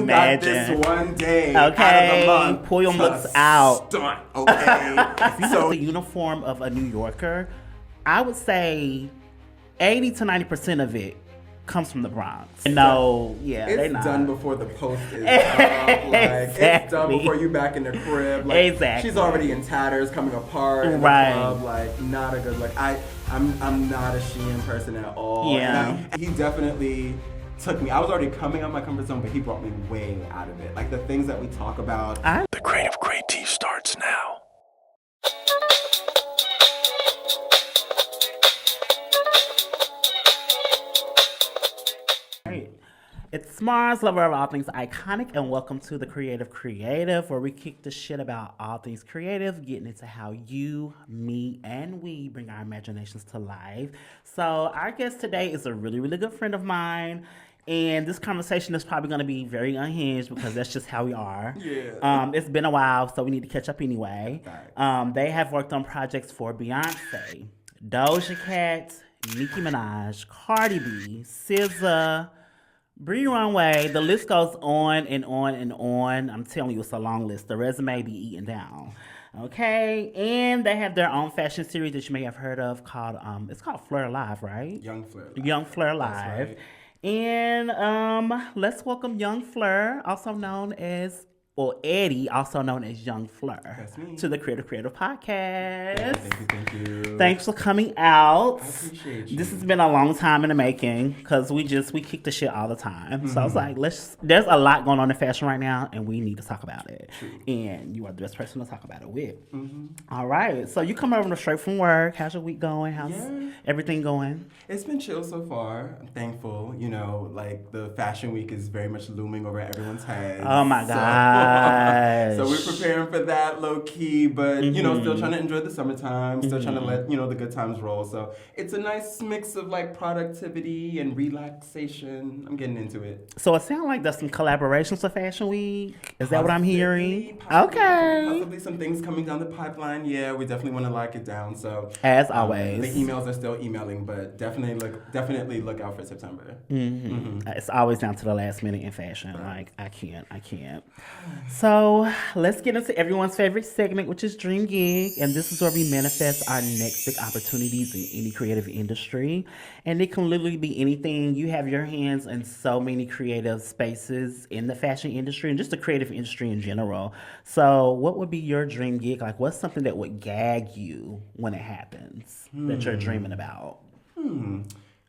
Got this one day Okay. out of the month. Pull your looks out. Stunt, okay? If you have the uniform of a New Yorker, I would say 80 to 90% of it comes from the Bronx. No, yeah, it's done before the post is up. Like, it's done before you back in the crib. Like, exactly. She's already in tatters, coming apart in the club. Like, not a good look. I'm not a Shein person at all. Yeah. And he definitely took me. I was already coming out of my comfort zone, but he brought me way out of it. Like, the things that we talk about. The Créatif starts now. It's Mars, lover of all things iconic, and welcome to the Creative, where we kick the shit about all things creative, getting into how you, me, and we bring our imaginations to life. So our guest today is a really, really good friend of mine, and this conversation is probably going to be very unhinged because that's just how we are. Yeah. It's been a while, so we need to catch up anyway. They have worked on projects for Beyonce, Doja Cat, Nicki Minaj, Cardi B, SZA, Bree Runway. The list goes on and on and on. I'm telling you, it's a long list. The resume be eaten down. Okay, and they have their own fashion series that you may have heard of called it's called Fleur Live, right? Young Fleur Live. Young Fleur Live. Right. And let's welcome Young Fleur, also known as, or Eddie, also known as Young Fleur, That's me. to the Creative Podcast. Yeah, thank you. Thanks for coming out. I appreciate you. This has been a long time in the making because we kick the shit all the time. So I was like, there's a lot going on in fashion right now and we need to talk about it. True. And you are the best person to talk about it with. All right. So you come over straight from work. How's your week going? How's everything going? It's been chill so far. I'm thankful. You know, like the fashion week is very much looming over everyone's heads. Oh my God. So we're preparing for that low key, but you know, still trying to enjoy the summertime, still trying to let, you know, the good times roll. So it's a nice mix of like productivity and relaxation. I'm getting into it. So it sounds like there's some collaborations for Fashion Week. Is that what I'm hearing? Possibly some things coming down the pipeline. Yeah, we definitely want to lock it down. So as always, the emails are still emailing, but definitely look out for September. It's always down to the last minute in fashion. Like I can't. So let's get into everyone's favorite segment, which is Dream Gig. And this is where we manifest our next big opportunities in any creative industry. And it can literally be anything. You have your hands in so many creative spaces in the fashion industry and just the creative industry in general. So what would be your dream gig? Like what's something that would gag you when it happens that you're dreaming about?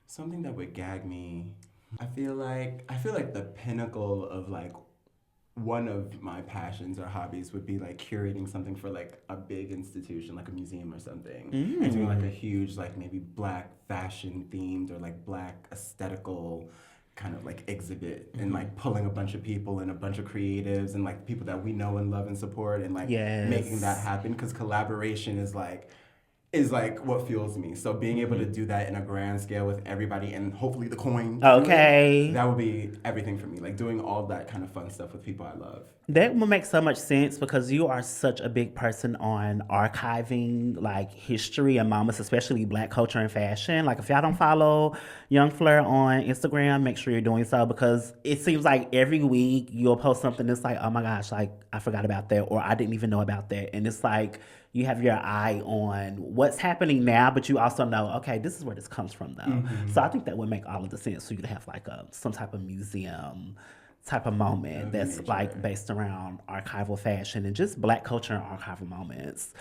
Something that would gag me. I feel like the pinnacle of like one of my passions or hobbies would be like curating something for like a big institution, like a museum or something, and doing like a huge like maybe Black fashion themed or like Black aesthetical kind of like exhibit, and like pulling a bunch of people and a bunch of creatives and like people that we know and love and support, and like making that happen, because collaboration is like what fuels me. So being able to do that in a grand scale with everybody and hopefully the coin. That would be everything for me. Like doing all that kind of fun stuff with people I love. That would make so much sense because you are such a big person on archiving like history and moments, especially Black culture and fashion. Like if y'all don't follow Young Fleur on Instagram, make sure you're doing so, because it seems like every week you'll post something that's like, oh my gosh, like I forgot about that, or I didn't even know about that. And it's like you have your eye on what's happening now, but you also know, okay, this is where this comes from though. So I think that would make all of the sense for you to have like some type of museum type of moment that's like based around archival fashion and just Black culture and archival moments.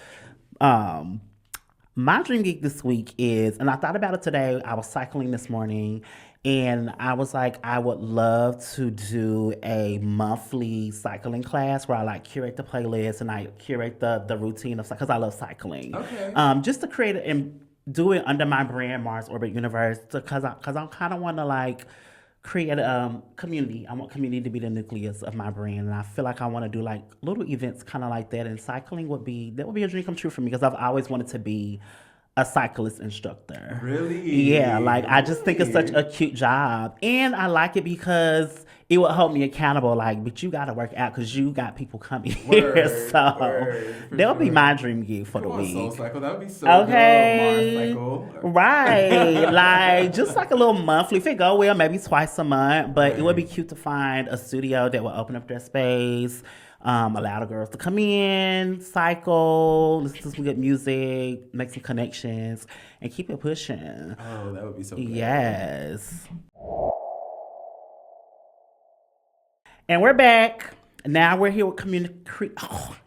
My dream gig this week is, and I thought about it today, I was cycling this morning and I was like, I would love to do a monthly cycling class where I like curate the playlist and I curate the routine of, because I love cycling. Just to create it and do it under my brand, Mars Orbit Universe, because I kind of want to like create a community. I want community to be the nucleus of my brand, and I feel like I want to do like little events kind of like that. And cycling would be a dream come true for me, because I've always wanted to be a cyclist instructor. Really? Yeah, like I just think it's such a cute job, and I like it because it would hold me accountable. Like, but you got to work out because you got people coming Word, here. So for that'll be sure. my dream gig for Come the on, week. Soul Cycle. That would be so Okay. good. Mars Cycle. Right. Like just like a little monthly. If it go well, maybe twice a month. But it would be Right. cute to find a studio that will open up their space, allow the girls to come in, cycle, listen to some good music, make some connections, and keep it pushing. Oh, that would be so good. Yes. And we're back. Now we're here with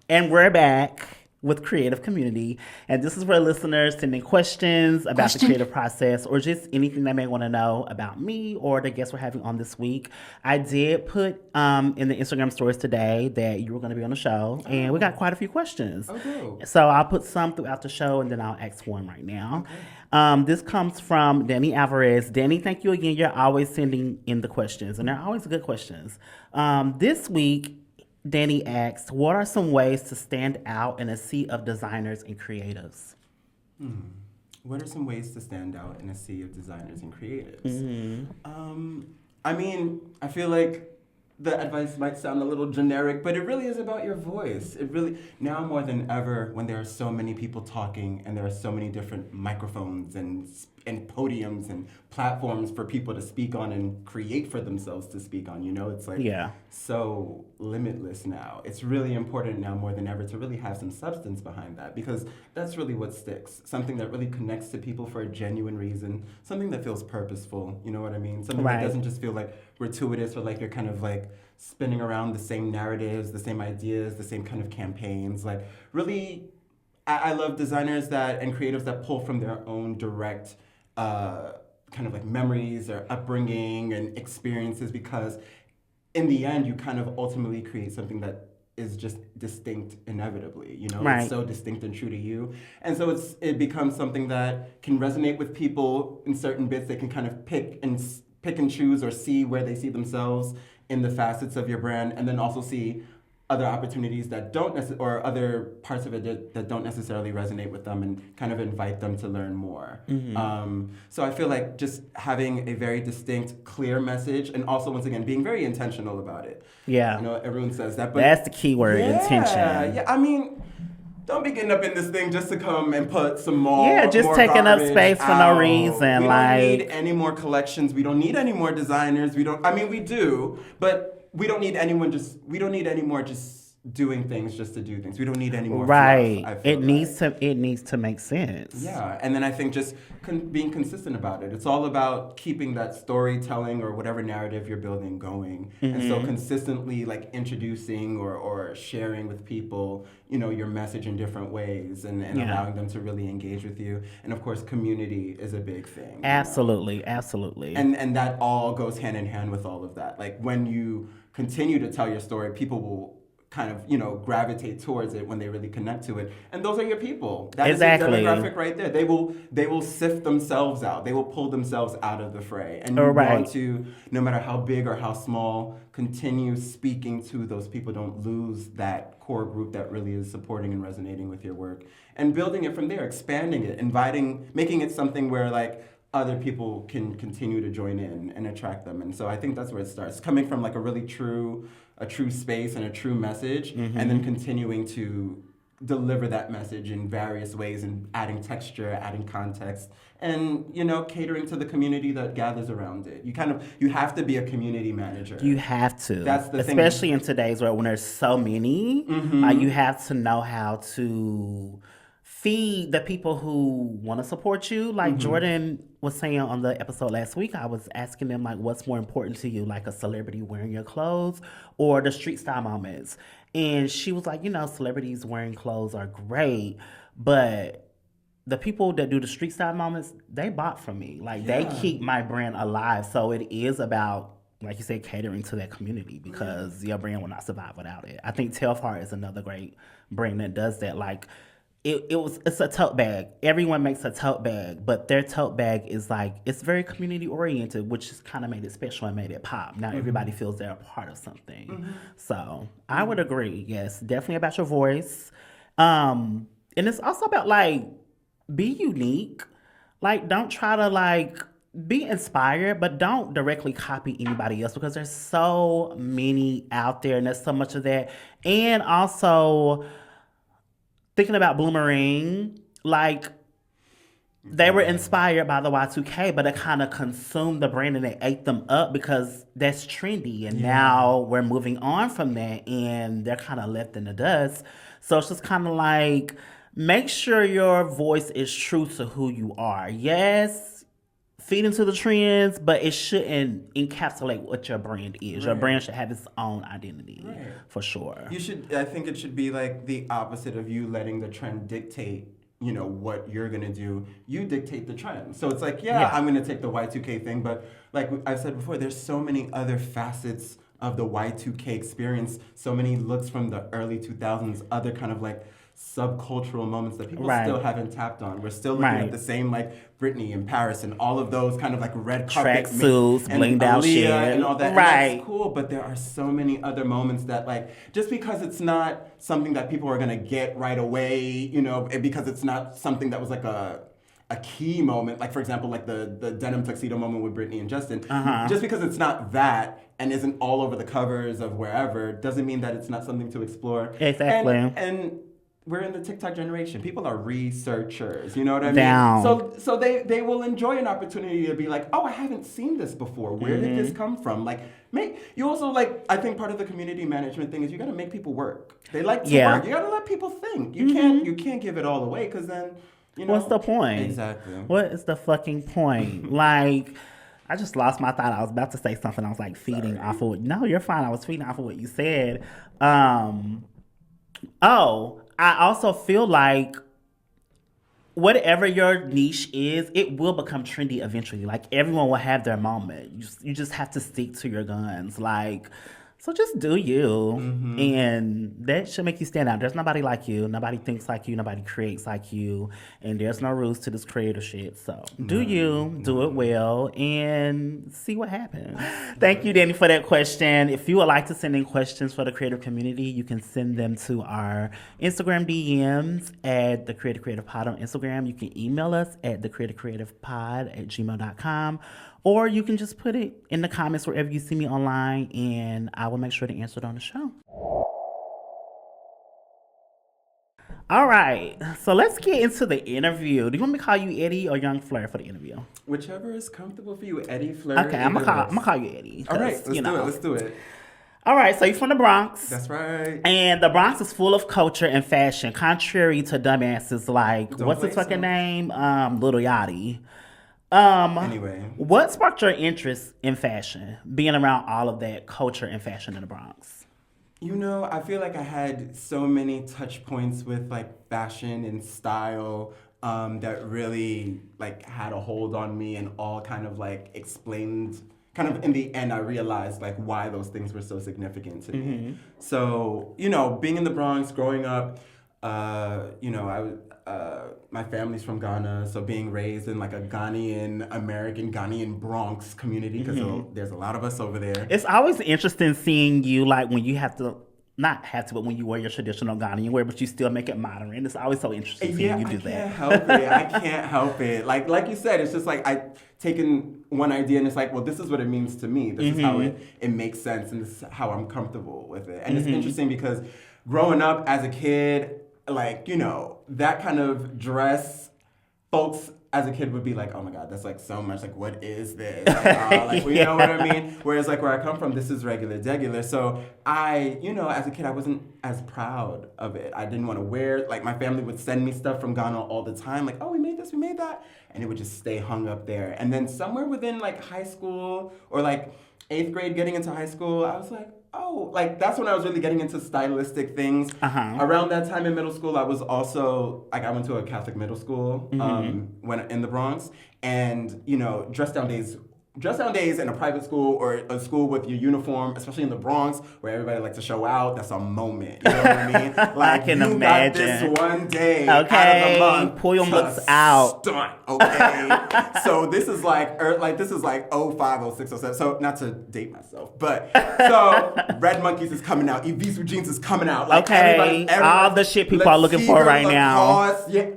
and we're back with Creative Community. And this is where listeners send in questions about the creative process or just anything they may want to know about me or the guests we're having on this week. I did put in the Instagram stories today that you were going to be on the show, and we got quite a few questions. Oh, dope. So I'll put some throughout the show, and then I'll ask one right now. This comes from Danny Alvarez. Danny, thank you again. You're always sending in the questions, and they're always good questions. This week, Danny asked, what are some ways to stand out in a sea of designers and creatives? What are some ways to stand out in a sea of designers and creatives? I mean, I feel like the advice might sound a little generic, but it really is about your voice. It really, now more than ever, when there are so many people talking and there are so many different microphones and podiums and platforms for people to speak on and create for themselves to speak on, it's like so limitless now. It's really important now more than ever to really have some substance behind that, because that's really what sticks. Something that really connects to people for a genuine reason, something that feels purposeful, you know what I mean? Something that doesn't just feel like gratuitous or like you're kind of like spinning around the same narratives, the same ideas, the same kind of campaigns. Like really, I love designers and creatives that pull from their own direct kind of like memories or upbringing and experiences, because in the end you kind of ultimately create something that is just distinct inevitably, It's so distinct and true to you. And so it becomes something that can resonate with people in certain bits. They can kind of pick and choose or see where they see themselves in the facets of your brand, and then also see other opportunities that don't or other parts of it that don't necessarily resonate with them, and kind of invite them to learn more. So I feel like just having a very distinct, clear message, and also once again being very intentional about it. Yeah, everyone says that, but that's the key word, intention. Yeah, I mean, don't be getting up in this thing just to come and put some more. Yeah, just more taking up space out. for no reason. We don't need any more collections. We don't need any more designers. We do, but we don't need anyone we don't need any more just doing things just to do things. We don't need any more fluff, it needs to make sense. Yeah, and then I think just being consistent about it. It's all about keeping that storytelling or whatever narrative you're building going, and so consistently like introducing or sharing with people, your message in different ways, and allowing them to really engage with you. And of course, community is a big thing. Absolutely. And that all goes hand in hand with all of that. Like when you continue to tell your story, people will kind of, gravitate towards it when they really connect to it. And those are your people. That is the demographic right there. They will sift themselves out. They will pull themselves out of the fray. And you want to, no matter how big or how small, continue speaking to those people. Don't lose that core group that really is supporting and resonating with your work. And building it from there, expanding it, making it something where like other people can continue to join in and attract them. And so I think that's where it starts. Coming from like a true space and a true message, and then continuing to deliver that message in various ways, and adding texture, adding context, and catering to the community that gathers around it. You have to be a community manager. You have to. That's the thing. Especially in today's world when there's so many, you have to know how to feed the people who want to support you. Like Jordan was saying on the episode last week, I was asking them like, what's more important to you, like a celebrity wearing your clothes or the street style moments? And she was like, celebrities wearing clothes are great, but the people that do the street style moments, they bought from me. Like they keep my brand alive. So it is about, like you said, catering to that community, because your brand will not survive without it. I think Telfar is another great brand that does that. Like it's a tote bag. Everyone makes a tote bag, but their tote bag is like, it's very community oriented, which has kind of made it special and made it pop. Now everybody feels they're a part of something. So I would agree. Yes, definitely about your voice. And it's also about like, be unique. Like, don't try to like be inspired, but don't directly copy anybody else because there's so many out there and there's so much of that. And also thinking about Bloomerang, like they were inspired by the Y2K, but it kind of consumed the brand and it ate them up because that's trendy. And now we're moving on from that and they're kind of left in the dust. So it's just kind of like, make sure your voice is true to who you are. Yes, feed into the trends, but it shouldn't encapsulate what your brand is. Your brand should have its own identity, for sure. I think it should be like the opposite of you letting the trend dictate, you know, what you're gonna do. You dictate the trend. So it's like, I'm gonna take the Y2K thing, but like I've said before, there's so many other facets of the Y2K experience, so many looks from the early 2000s, other kind of like subcultural moments that people still haven't tapped on. We're still looking at the same like Britney in Paris and all of those kind of like red carpet tracksuits, blinged out shit, and all that. Right, and that's cool. But there are so many other moments that like just because it's not something that people are gonna get right away, you know, and because it's not something that was like a key moment, like for example, like the denim tuxedo moment with Britney and Justin. Just because it's not that and isn't all over the covers of wherever doesn't mean that it's not something to explore. Exactly. And we're in the TikTok generation. People are researchers, you know what I mean? So they will enjoy an opportunity to be like, oh, I haven't seen this before. Where did this come from? Like, you also like, I think part of the community management thing is you got to make people work. They like to work. You got to let people think. You can't give it all away because then, you know. What's the point? Exactly. What is the fucking point? Like, I just lost my thought. I was about to say something. I was like feeding off of what. No, you're fine. I was feeding off of what you said. I also feel like whatever your niche is, it will become trendy eventually. Like everyone will have their moment. You just have to stick to your guns. Like, so just do you, and that should make you stand out. There's nobody like you. Nobody thinks like you. Nobody creates like you, and there's no rules to this creator shit. So do you, do it well, and see what happens. Thank you, Danny, for that question. If you would like to send in questions for the creative community, you can send them to our Instagram DMs at the Creative Pod on Instagram. You can email us at thecreativecreativepod@gmail.com. Or you can just put it in the comments wherever you see me online, and I will make sure to answer it on the show. All right, so let's get into the interview. Do you want me to call you Eddie or Young Fleur for the interview? Whichever is comfortable for you, Eddie, Fleur. Okay, I'm gonna call you Eddie. All right, let's do it. All right, so you're from the Bronx. That's right. And the Bronx is full of culture and fashion, contrary to dumbasses like, what's his fucking name? Lil Yachty. Anyway, what sparked your interest in fashion, being around all of that culture and fashion in the Bronx? You know, I feel like I had so many touch points with like fashion and style that really like had a hold on me and all kind of like explained. Kind of in the end, I realized like why those things were so significant to me. So, you know, being in the Bronx, growing up, you know, my family's from Ghana, so being raised in like a Ghanaian Bronx community, because there's a lot of us over there. It's always interesting seeing you like when you have to, not have to, but when you wear your traditional Ghanaian wear, but you still make it modern. It's always so interesting seeing you do that. I can't help it. Like you said, it's just like I taken one idea and it's like, well, this is what it means to me. This is how it makes sense, and this is how I'm comfortable with it. And it's interesting because growing up as a kid, like, you know, that kind of dress, folks as a kid would be like, oh my God, that's like so much, like, what is this? Like, you know what I mean? Whereas like where I come from, this is regular. So I, you know, as a kid, I wasn't as proud of it. I didn't want to wear, like my family would send me stuff from Ghana all the time, like, oh, we made this, we made that. And it would just stay hung up there. And then somewhere within like high school or like 8th grade getting into high school, I was like, oh, like that's when I was really getting into stylistic things. Around that time in middle school, I was also, like I went to a Catholic middle school when in the Bronx. And, you know, dress down days in a private school or a school with your uniform, especially in the Bronx, where everybody likes to show out, that's a moment. You know what I mean? Like, I can imagine. Got this one day okay. out of the month. Pull your looks out. Stunt, okay? So this is like 05, 06, 07. So not to date myself, but so Red Monkeys is coming out. Evisu Jeans is coming out. Like, okay. Everybody, all the shit people are looking for right now. Yeah.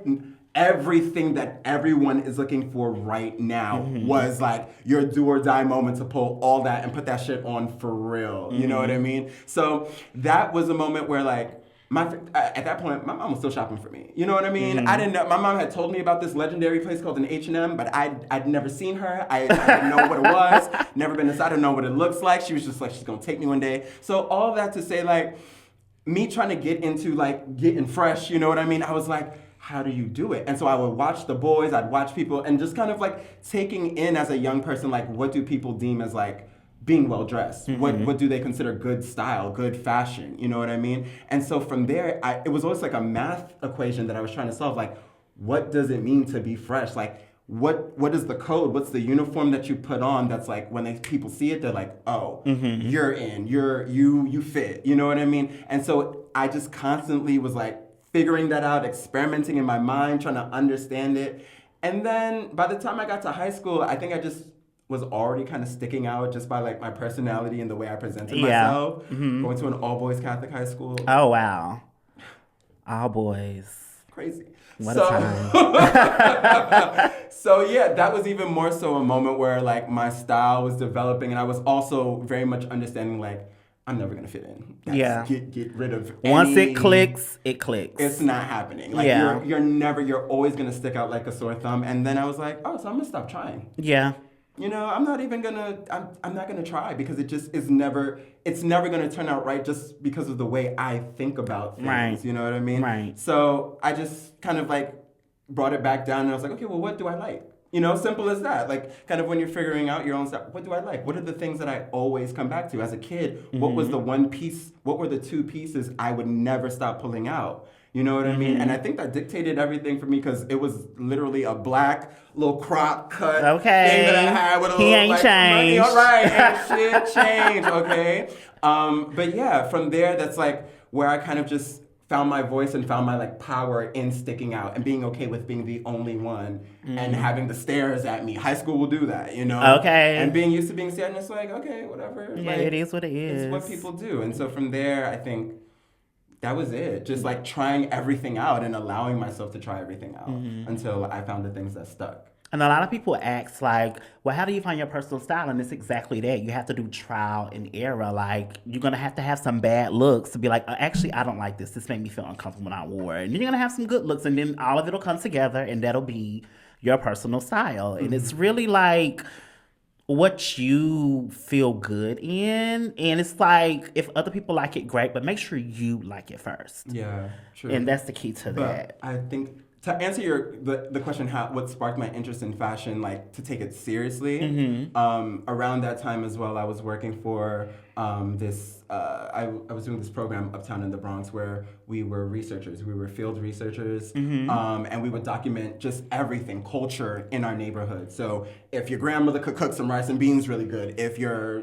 everything that everyone is looking for right now was like your do or die moment to pull all that and put that shit on for real. You know what I mean? So that was a moment where like, at that point, my mom was still shopping for me. You know what I mean? I didn't know. My mom had told me about this legendary place called an H&M, but I'd never seen her. I didn't know what it was. Never been inside. I didn't know what it looks like. She was just like, she's gonna take me one day. So all that to say, like, me trying to get into like getting fresh. You know what I mean? I was like, how do you do it? And so I would watch the boys. I'd watch people, and just kind of like taking in as a young person, like, what do people deem as like being well dressed? What do they consider good style, good fashion? You know what I mean? And so from there, it was always like a math equation that I was trying to solve. Like, what does it mean to be fresh? Like, what is the code? What's the uniform that you put on? That's like when people see it, they're like, oh, you're in, you fit. You know what I mean? And so I just constantly was like figuring that out, experimenting in my mind, trying to understand it. And then by the time I got to high school, I think I just was already kind of sticking out just by like my personality and the way I presented myself. Going to an all-boys Catholic high school. Oh, wow. All boys. Crazy. What a time. So yeah, that was even more so a moment where like my style was developing, and I was also very much understanding like, I'm never gonna fit in. Get rid of Once it clicks, it clicks. It's not happening. Like you're always gonna stick out like a sore thumb. And then I was like, oh, so I'm gonna stop trying. Yeah. You know, I'm not gonna try, because it just it's never gonna turn out right just because of the way I think about things. Right. You know what I mean? Right. So I just kind of like brought it back down, and I was like, okay, well, what do I like? You know, simple as that. Like, kind of when you're figuring out your own stuff, what do I like? What are the things that I always come back to? As a kid, what was the one piece, what were the two pieces I would never stop pulling out? You know what I mean? And I think that dictated everything for me, because it was literally a black little crop cut thing that I had with a he little ain't like changed. money. All right, ain't shit changed, okay? But yeah, from there, that's like where I kind of just found my voice and found my like power in sticking out and being okay with being the only one and having the stares at me. High school will do that, you know? Okay. And being used to being stared, and it's like, okay, whatever. Yeah, like, it is what it is. It's what people do. And so from there, I think that was it. Just like trying everything out and allowing myself to try everything out until I found the things that stuck. And a lot of people ask, like, well, how do you find your personal style? And it's exactly that. You have to do trial and error. Like, you're going to have some bad looks to be like, actually, I don't like this. This made me feel uncomfortable when I wore it. And then you're going to have some good looks, and then all of it will come together, and that'll be your personal style. And it's really like what you feel good in. And it's like, if other people like it, great, but make sure you like it first. Yeah, true. And that's the key to that. I think to answer the question, what sparked my interest in fashion, like to take it seriously, around that time as well, I was working for this. I was doing this program uptown in the Bronx where we were researchers. We were field researchers, and we would document just everything, culture in our neighborhood. So if your grandmother could cook some rice and beans really good, if your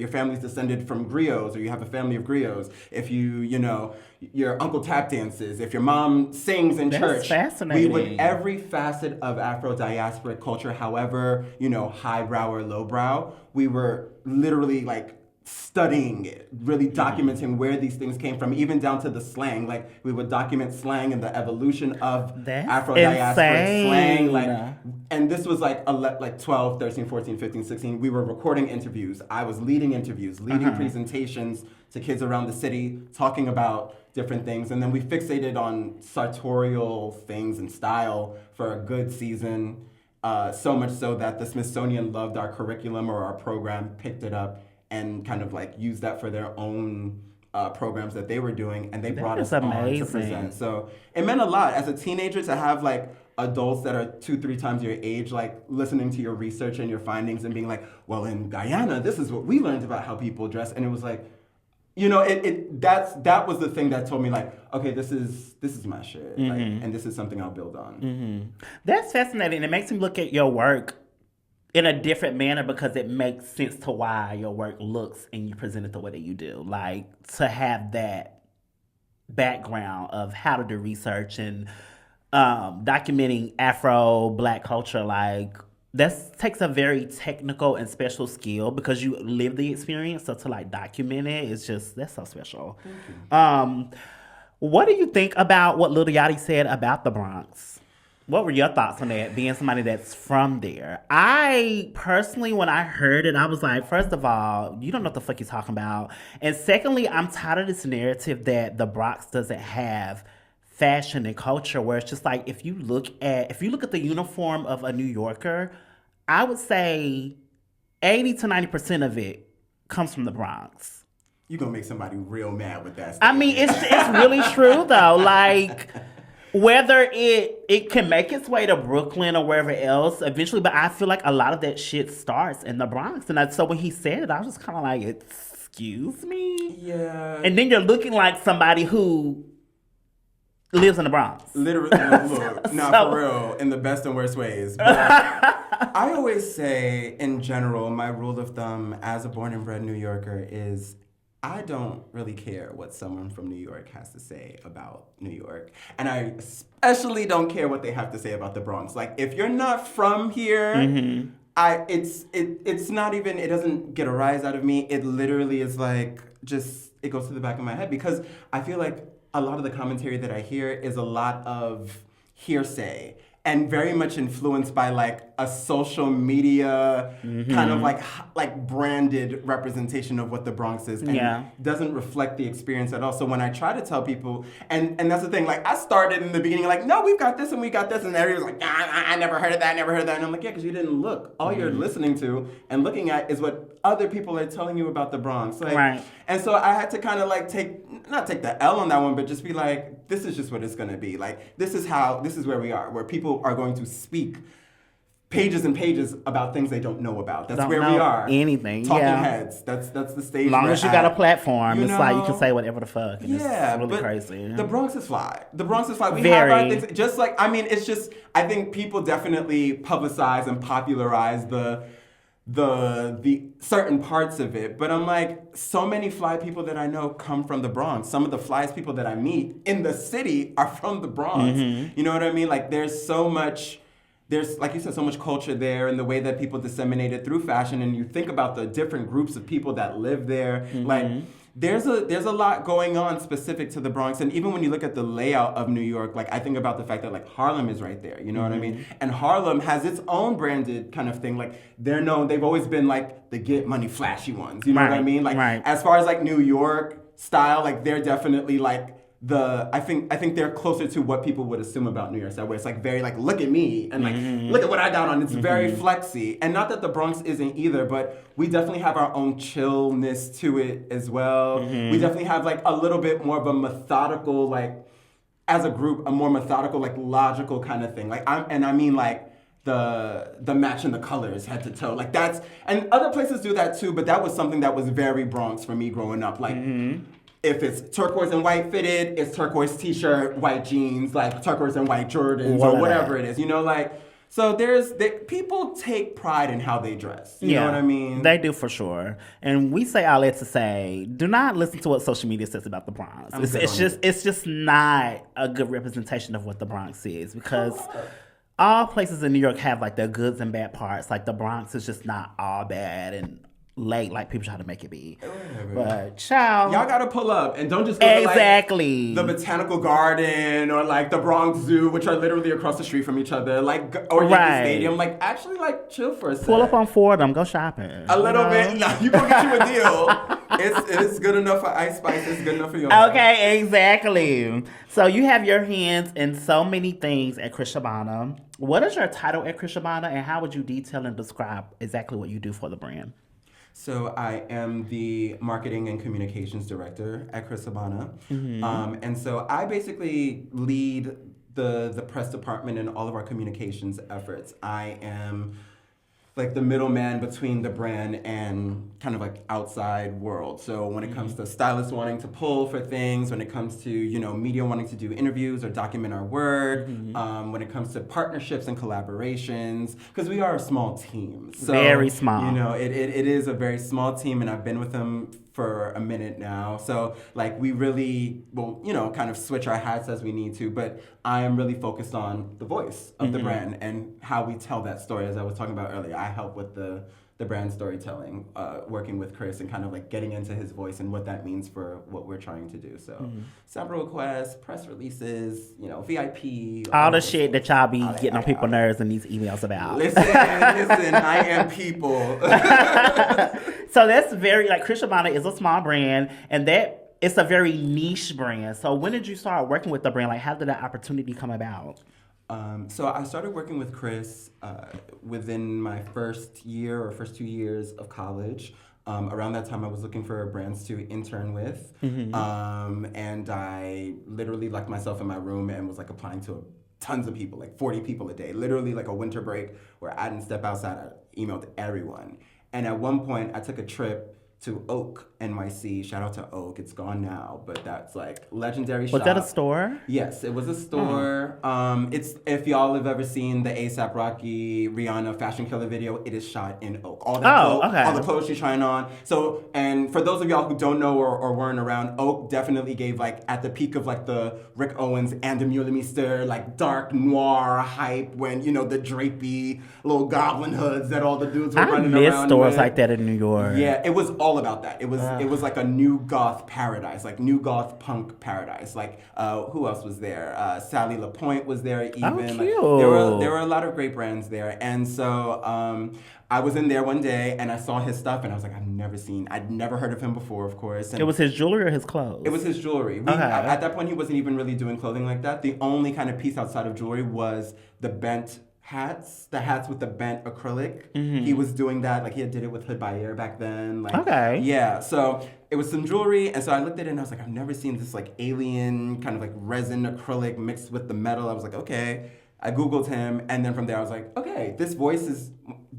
family's descended from griots, or you have a family of griots, if your uncle tap dances, if your mom sings in church. Fascinating. We would every facet of Afro-diasporic culture, however, highbrow or lowbrow, we were literally like studying it, really documenting where these things came from, even down to the slang. Like, we would document slang and the evolution of Afro-diasporic slang. And this was like 12, 13, 14, 15, 16. We were recording interviews. I was leading interviews, leading presentations to kids around the city, talking about different things. And then we fixated on sartorial things and style for a good season, so much so that the Smithsonian loved our curriculum or our program, picked it up, and kind of like used that for their own programs that they were doing, and they brought us on to present. So it meant a lot as a teenager to have like adults that are 2-3 times your age, like listening to your research and your findings and being like, well, in Guyana, this is what we learned about how people dress. And it was like, that was the thing that told me like, okay, this is my shit, like, and this is something I'll build on. That's fascinating. It makes me look at your work in a different manner, because it makes sense to why your work looks and you present it the way that you do. Like, to have that background of how to do research and documenting Afro-Black culture, like, that takes a very technical and special skill, because you live the experience. So to like document it, that's so special. What do you think about what Lil Yachty said about the Bronx? What were your thoughts on that, being somebody that's from there? I personally, when I heard it, I was like, first of all, you don't know what the fuck you're talking about. And secondly, I'm tired of this narrative that the Bronx doesn't have fashion and culture, where it's just like, if you look at the uniform of a New Yorker, I would say 80 to 90% of it comes from the Bronx. You're going to make somebody real mad with that I mean, it's really true, though. Like, whether it can make its way to Brooklyn or wherever else eventually, but I feel like a lot of that shit starts in the Bronx. And so when he said it, I was just kind of like, excuse me? Yeah. And then you're looking like somebody who lives in the Bronx. Literally, look, for real, in the best and worst ways. But I always say, in general, my rule of thumb as a born and bred New Yorker is I don't really care what someone from New York has to say about New York. And I especially don't care what they have to say about the Bronx. Like, if you're not from here, it's not even, it doesn't get a rise out of me. It literally is like, just, it goes to the back of my head. Because I feel like a lot of the commentary that I hear is a lot of hearsay. And very much influenced by like a social media kind of like branded representation of what the Bronx is, and doesn't reflect the experience at all. So when I try to tell people, and that's the thing, like I started in the beginning like, no, we've got this and we got this, and everyone's like, I never heard of that, and I'm like, yeah, because you didn't look. All you're listening to and looking at is what other people are telling you about the Bronx. Like, right. And so I had to kind of like not take the L on that one, but just be like, this is just what it's gonna be. Like, this is where we are, where people are going to speak pages and pages about things they don't know about. That's where we are. Anything. Talking heads. That's the stage. As long as you got a platform, it's like you can say whatever the fuck. And yeah, it's really but crazy. The Bronx is fly. The Bronx is fly. We Very. have our things. Just like, I mean, it's just, I think people definitely publicize and popularize the certain parts of it. But I'm like, so many fly people that I know come from the Bronx. Some of the flyest people that I meet in the city are from the Bronx. You know what I mean? Like, there's, like you said, so much culture there, and the way that people disseminate it through fashion, and you think about the different groups of people that live there. Like, there's a lot going on specific to the Bronx. And even when you look at the layout of New York, like I think about the fact that like Harlem is right there, you know what I mean? And Harlem has its own branded kind of thing. Like, they've always been like the get money flashy ones, you know what I mean? Like, as far as like New York style, like they're definitely like I think they're closer to what people would assume about New York style, where it's like very like, look at me and like look at what I got on. It's very flexy, and not that the Bronx isn't either, but we definitely have our own chillness to it as well. We definitely have like a little bit more of a methodical, like as a group, a more methodical, like logical kind of thing. Like I mean like the matching the colors head to toe, like that's, and other places do that too, but that was something that was very Bronx for me growing up. Like. If it's turquoise and white fitted, it's turquoise t-shirt, white jeans, like turquoise and white Jordans or whatever it is, you know, like, so people take pride in how they dress. You know what I mean? They do for sure. And we say all that to say, do not listen to what social media says about the Bronx. It's just not a good representation of what the Bronx is, because all places in New York have like their goods and bad parts. Like the Bronx is just not all bad and late like people try to make it be. But child, y'all gotta pull up and don't just go to like the Botanical Garden or like the Bronx Zoo, which are literally across the street from each other, like, or Yankee Stadium. Like, actually, like, chill for a second. Pull up on Fordham, go shopping. A little bit. No, you gonna get you a deal. It's good enough for Ice Spice. It's good enough for your Okay, exactly. So you have your hands in so many things at Chris Shabana. What is your title at Chris Shabana, and how would you detail and describe exactly what you do for the brand? So I am the marketing and communications director at Chris Shabana. And so I basically lead the press department and all of our communications efforts. I am like the middleman between the brand and kind of like outside world. So when it comes to stylists wanting to pull for things, when it comes to, you know, media wanting to do interviews or document our work, when it comes to partnerships and collaborations, because we are a small team. So, very small. You know, it is a very small team, and I've been with them for a minute now. So like we really will, you know, kind of switch our hats as we need to, but I am really focused on the voice of the brand and how we tell that story. As I was talking about earlier, I help with the the brand storytelling, working with Chris and kind of like getting into his voice and what that means for what we're trying to do. So sample requests, press releases, VIP. All the shit that y'all be all getting on that, people's all that. nerves in these emails about. Listen, I am people. So that's very, like, Chris Shabana is a small brand, and that it's a very niche brand. So when did you start working with the brand? Like, how did that opportunity come about? So I started working with Chris within my first 2 years of college. Around that time, I was looking for brands to intern with. And I literally locked myself in my room and was like applying to tons of people, like 40 people a day. Literally like a winter break where I didn't step outside. I emailed everyone. And at one point, I took a trip to Oak, NYC. Shout out to Oak. It's gone now, but that's like legendary shop. Was that a store? Yes, it was a store. It's if y'all have ever seen the A$AP Rocky Rihanna Fashion Killer video, it is shot in Oak. All the clothes she's trying on. So, and for those of y'all who don't know or weren't around, Oak definitely gave like at the peak of like the Rick Owens and the Mulemister like dark noir hype when the drapey little goblin hoods that all the dudes were running around. I miss stores like that in New York. Yeah, it was all about that. It was like a new goth paradise, like new goth punk paradise. Like who else was there? Sally LaPointe was there even. Oh, cute. Like, there were a lot of great brands there. And so I was in there one day and I saw his stuff and I was like, I'd never heard of him before, of course. And it was his jewelry or his clothes? It was his jewelry. At that point, he wasn't even really doing clothing like that. The only kind of piece outside of jewelry was the bent hats, the hats with the bent acrylic. He was doing that, like he did it with Hood by Air back then. Like, okay. Yeah, so it was some jewelry, and so I looked at it and I was like, I've never seen this like alien kind of like resin acrylic mixed with the metal. I was like, okay. I Googled him, and then from there I was like, okay, this voice is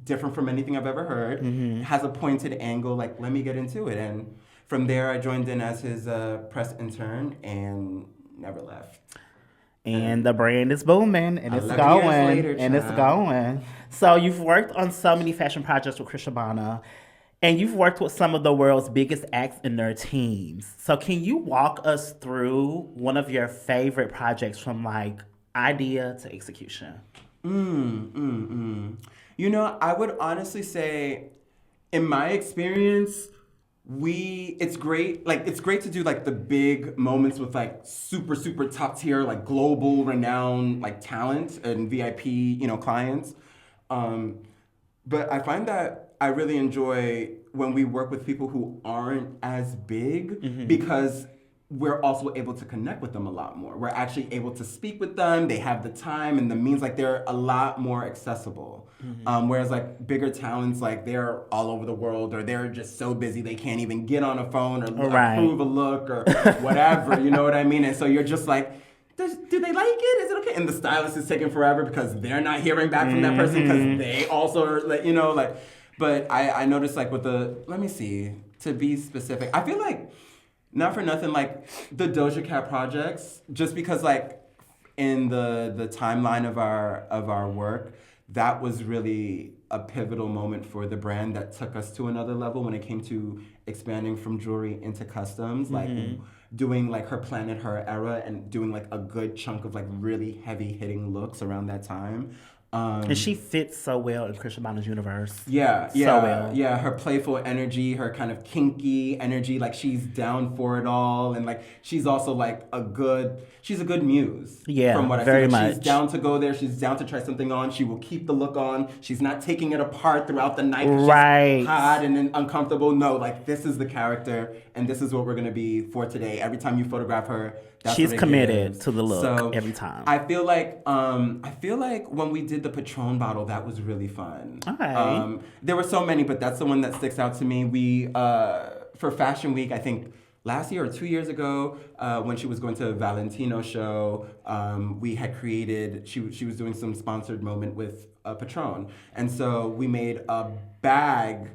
different from anything I've ever heard. Has a pointed angle, like let me get into it. And from there I joined in as his press intern and never left. And the brand is booming, and it's 11 going, years later, and it's going. So you've worked on so many fashion projects with Chris Shabana, and you've worked with some of the world's biggest acts and their teams. So can you walk us through one of your favorite projects from like idea to execution? I would honestly say, in my experience, it's great to do like the big moments with like super top tier like global renowned like talent and VIP clients, but I find that I really enjoy when we work with people who aren't as big because we're also able to connect with them a lot more. We're actually able to speak with them. They have the time and the means, like they're a lot more accessible. Whereas like bigger talents, like they're all over the world or they're just so busy they can't even get on a phone or approve a look or whatever, you know what I mean? And so you're just like, do they like it? Is it okay? And the stylist is taking forever because they're not hearing back from that person because they also are like, but I noticed like with to be specific, I feel like, not for nothing, like the Doja Cat projects, just because like in the timeline of our work, that was really a pivotal moment for the brand that took us to another level when it came to expanding from jewelry into customs, like doing like her Planet Her era and doing like a good chunk of like really heavy hitting looks around that time. And she fits so well in Chris Shabana's universe. Yeah. So well. Yeah, her playful energy, her kind of kinky energy, like she's down for it all, and like she's also like she's a good muse. Yeah, from what I very see. Like, much. she's down to go there. She's down to try something on. She will keep the look on. She's not taking it apart throughout the night. Right. She's hot and uncomfortable. No, like this is the character, and this is what we're gonna be for today. Every time you photograph her, she's committed to the look every time. I feel like when we did the Patron bottle, that was really fun. Okay. There were so many, but that's the one that sticks out to me. We for Fashion Week, I think last year or 2 years ago, when she was going to a Valentino show, we had created. She was doing some sponsored moment with Patron, and so we made a bag.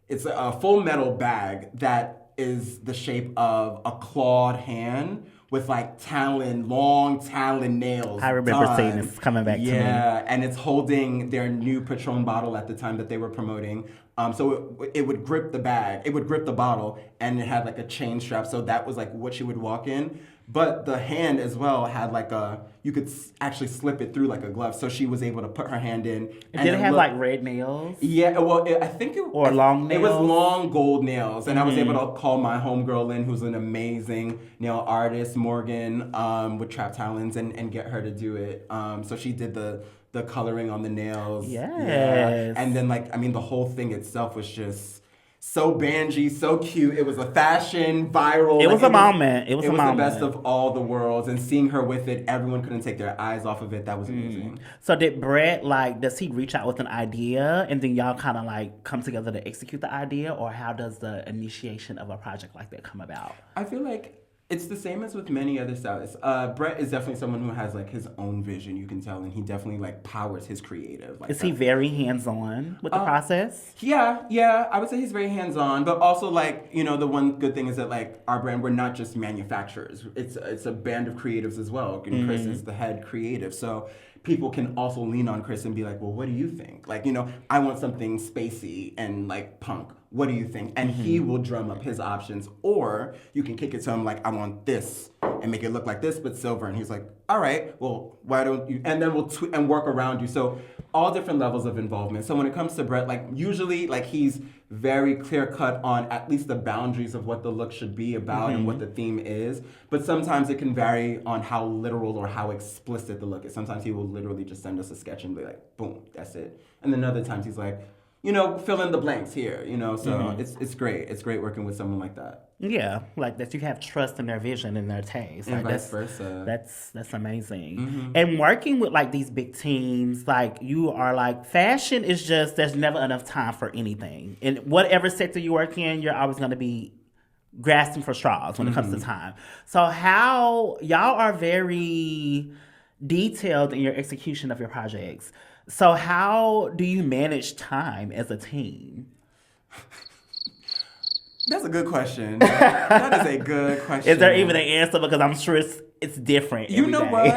It's a full metal bag that is the shape of a clawed hand with like long talon nails. I remember seeing this coming back to me. Yeah, and it's holding their new Patron bottle at the time that they were promoting. So it would grip the bag, it would grip the bottle, and it had like a chain strap. So that was like what she would walk in. But the hand as well had like you could actually slip it through like a glove. So she was able to put her hand in. Did it have like red nails? Yeah, well, I think it... Or long nails? It was long gold nails. And I was able to call my homegirl in, who's an amazing nail artist, Morgan, with Trap Talons, and get her to do it. So she did the coloring on the nails. Yes. Yeah. And then the whole thing itself was just so bangy, so cute. It was a fashion, viral. It was a moment. It was the best of all the worlds. And seeing her with it, everyone couldn't take their eyes off of it. That was amazing. So did Brett, does he reach out with an idea and then y'all kind of come together to execute the idea? Or how does the initiation of a project like that come about? I feel like it's the same as with many other stylists. Brett is definitely someone who has his own vision, you can tell, and he definitely powers his creative. Is he very hands-on with the process? Yeah, I would say he's very hands-on, but also the one good thing is that our brand, we're not just manufacturers. It's a band of creatives as well. And Chris is the head creative, so people can also lean on Chris and be like, well, what do you think? I want something spacey and punk. What do you think? And he will drum up his options. Or you can kick it to him I want this and make it look like this, but silver. And he's like, all right, well, why don't you? And then we'll and work around you. So all different levels of involvement. So when it comes to Brett, usually he's very clear cut on at least the boundaries of what the look should be about and what the theme is. But sometimes it can vary on how literal or how explicit the look is. Sometimes he will literally just send us a sketch and be like, boom, that's it. And then other times he's like, fill in the blanks here, so it's great. It's great working with someone like that. Yeah, that you have trust in their vision and their taste. And vice versa. That's amazing. And working with these big teams, you are fashion is just, there's never enough time for anything. In whatever sector you work in, you're always going to be grasping for straws when it comes to time. So how, y'all are very detailed in your execution of your projects. So how do you manage time as a team? That's a good question. That is a good question. Is there even an answer? Because I'm sure it's different. You know what?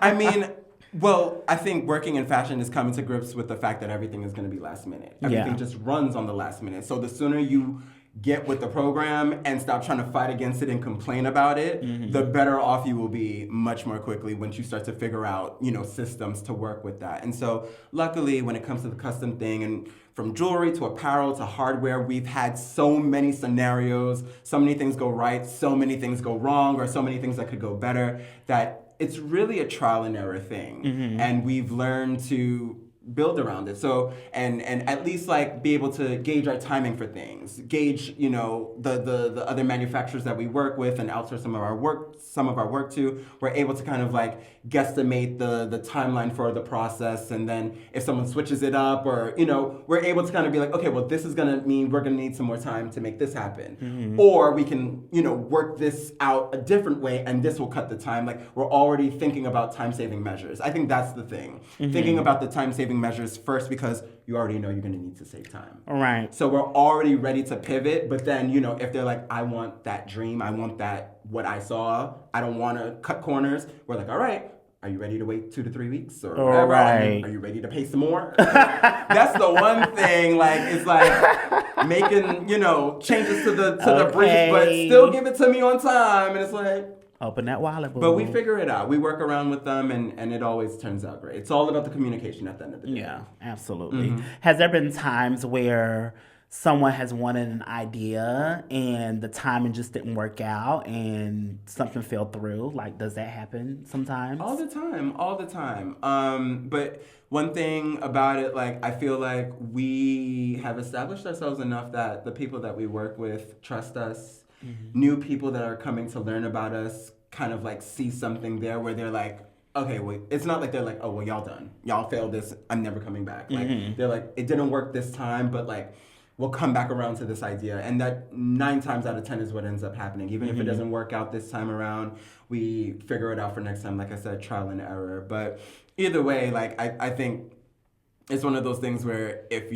I think working in fashion is coming to grips with the fact that everything is going to be last minute. Everything just runs on the last minute. So the sooner you get with the program and stop trying to fight against it and complain about it, the better off you will be much more quickly once you start to figure out, systems to work with that. And so luckily when it comes to the custom thing, and from jewelry to apparel to hardware, we've had so many scenarios, so many things go right, so many things go wrong, or so many things that could go better, that it's really a trial and error thing. And we've learned to build around it. So and at least be able to gauge our timing for things, gauge the other manufacturers that we work with and outsource some of our work to. We're able to kind of guesstimate the timeline for the process, and then if someone switches it up or we're able to kind of be like, okay, well, this is gonna mean we're gonna need some more time to make this happen, or we can work this out a different way and this will cut the time. We're already thinking about time-saving measures. I think that's the thing, thinking about the time-saving measures first, because you already know you're going to need to save time. Right. So we're already ready to pivot, but then, if they're like, I want that dream, I want that, what I saw, I don't want to cut corners, we're like, all right, are you ready to wait 2 to 3 weeks or whatever? Right. Are you ready to pay some more? That's the one thing, it's making, changes to the brief, but still give it to me on time. And it's open that wallet, boo. But we figure it out. We work around with them, and it always turns out great. It's all about the communication at the end of the day. Yeah, absolutely. Has there been times where someone has wanted an idea and the timing just didn't work out and something fell through? Does that happen sometimes? All the time. But one thing about it, I feel like we have established ourselves enough that the people that we work with trust us. New people that are coming to learn about us kind of see something there where they're like, okay, wait, it's not like they're like, oh, well, y'all done. Y'all failed this. I'm never coming back. They're like, it didn't work this time, but we'll come back around to this idea. And that 9 times out of 10 is what ends up happening. Even if it doesn't work out this time around, we figure it out for next time. Like I said, trial and error. But either way, I think it's one of those things where if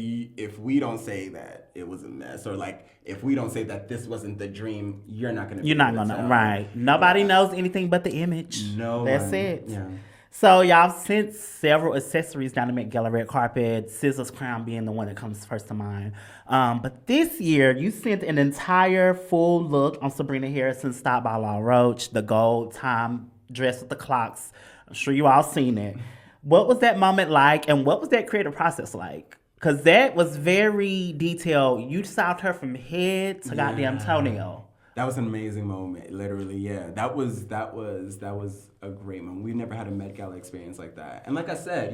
we don't say that it was a mess, or if we don't say that this wasn't the dream, you're not gonna. You're not gonna, right? Nobody knows anything but the image. No, that's it. Yeah. So y'all sent several accessories down the Met Gala red carpet, Scissors Crown being the one that comes first to mind. But this year, you sent an entire full look on Sabrina Harrison's Style by Law Roach, the gold time dress with the clocks. I'm sure you all seen it. What was that moment like, and what was that creative process like? Because that was very detailed. You styled her from head to goddamn toenail. That was an amazing moment, literally. Yeah, that was a great moment. We've never had a Met Gala experience like that. And like I said,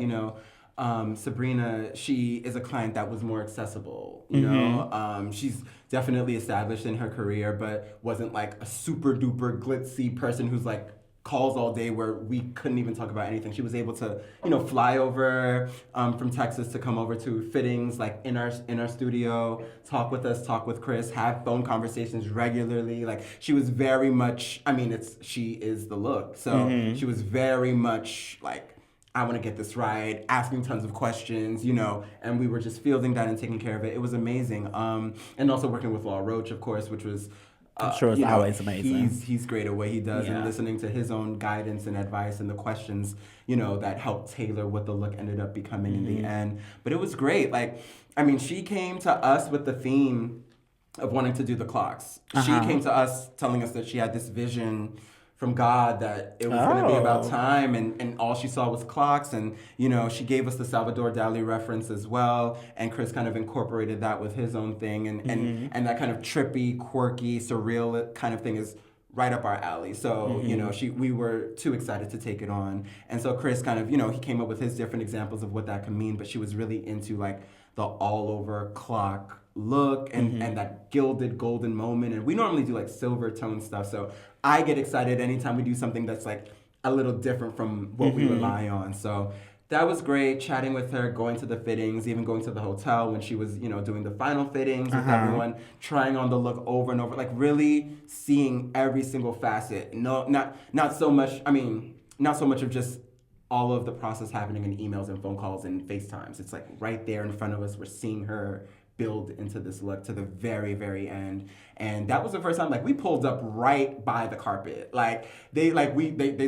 Sabrina, she is a client that was more accessible. You know, she's definitely established in her career, but wasn't like a super duper glitzy person who's like calls all day where we couldn't even talk about anything. She was able to, fly over from Texas to come over to fittings, like in our studio, talk with us, talk with Chris, have phone conversations regularly. Like she was very much, she is the look. So she was very much like, I want to get this right, asking tons of questions, and we were just fielding that and taking care of it. It was amazing. And also working with Law Roach, of course, which was I'm sure it's always amazing. He's great at what he does, and listening to his own guidance and advice and the questions, that helped tailor what the look ended up becoming in the end. But it was great. Like, she came to us with the theme of wanting to do the clocks. She came to us telling us that she had this vision from God that it was going to be about time, and all she saw was clocks, and she gave us the Salvador Dali reference as well, and Chris kind of incorporated that with his own thing, and that kind of trippy, quirky, surreal kind of thing is right up our alley. So we were too excited to take it on, and so Chris kind of he came up with his different examples of what that could mean, but she was really into like the all over clock look and that gilded golden moment, and we normally do like silver tone stuff, so I get excited anytime we do something that's like a little different from what we rely on. So that was great, chatting with her, going to the fittings, even going to the hotel when she was doing the final fittings with everyone, trying on the look over and over, like really seeing every single facet. No, not so much of just all of the process happening in emails and phone calls and FaceTimes. It's like right there in front of us. We're seeing her build into this look to the very, very end. And that was the first time, like, we pulled up right by the carpet. Like, they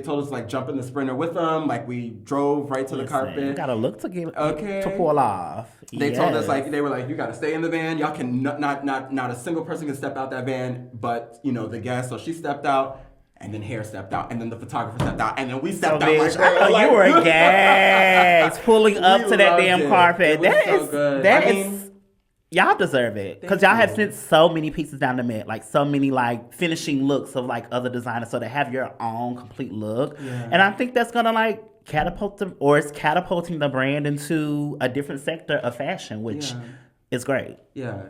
told us, like, jump in the Sprinter with them. Like, we drove right to the carpet. You gotta look to pull off. They told us, like, they were like, you gotta stay in the van. Y'all can, not a single person can step out that van, but, the guest. So she stepped out. And then Hair stepped out, and then the photographer stepped out, and then we stepped out. Bitch, I know you were gagged pulling up to that damn carpet. That is y'all deserve it, because y'all have sent so many pieces down the Met, like so many like finishing looks of like other designers, so to have your own complete look, and I think that's gonna like catapult them, or it's catapulting the brand into a different sector of fashion, which is great. Yeah.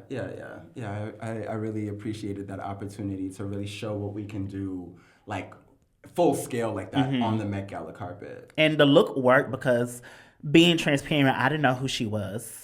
I really appreciated that opportunity to really show what we can do, like full scale like that on the Met Gala carpet. And the look worked because, being transparent, I didn't know who she was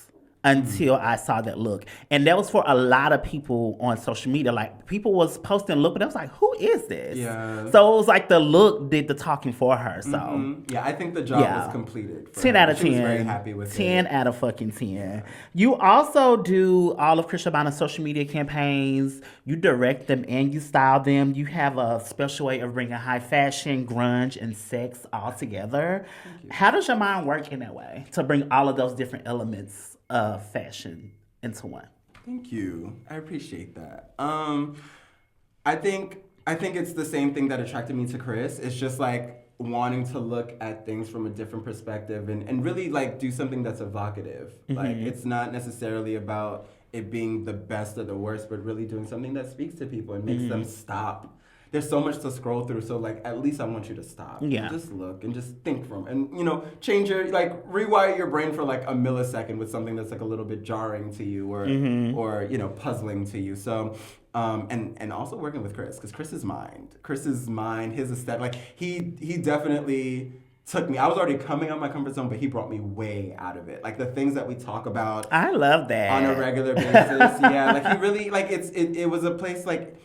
until I saw that look. And that was for a lot of people on social media. Like, people was posting look, but I was like, who is this? Yeah. So it was like the look did the talking for her. So yeah, I think the job was completed. 10 out of 10. She was very happy with 10 out of fucking 10. You also do all of Chris Urbana's social media campaigns. You direct them and you style them. You have a special way of bringing high fashion, grunge, and sex all together. How does your mind work in that way to bring all of those different elements of fashion into one? Thank you. I appreciate that. I think it's the same thing that attracted me to Chris. It's just like wanting to look at things from a different perspective and really like do something that's evocative. Like, it's not necessarily about it being the best or the worst, but really doing something that speaks to people and makes them stop. There's so much to scroll through, so like at least I want you to stop. Yeah. Just look and just think and change your, like, rewire your brain for like a millisecond with something that's like a little bit jarring to you or puzzling to you. So and also working with Chris, because Chris's mind, his aesthetic, like he definitely took me. I was already coming out of my comfort zone, but he brought me way out of it. Like the things that we talk about, I love that, on a regular basis. Yeah, like he really, like it was a place like,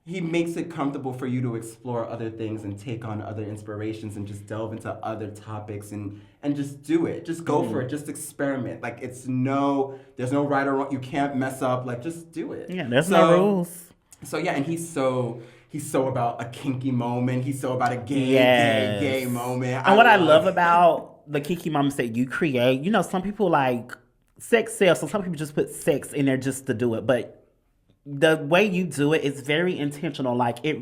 he makes it comfortable for you to explore other things and take on other inspirations and just delve into other topics and just do it. Just go for it. Just experiment. Like, there's no right or wrong. You can't mess up. Like, just do it. Yeah, there's no rules. So yeah, and he's so he's so about a kinky moment. He's so about a gay moment. And what I love about the kinky moments that you create, you know, some people like sex sells, so some people just put sex in there just to do it. But the way you do it is very intentional. Like it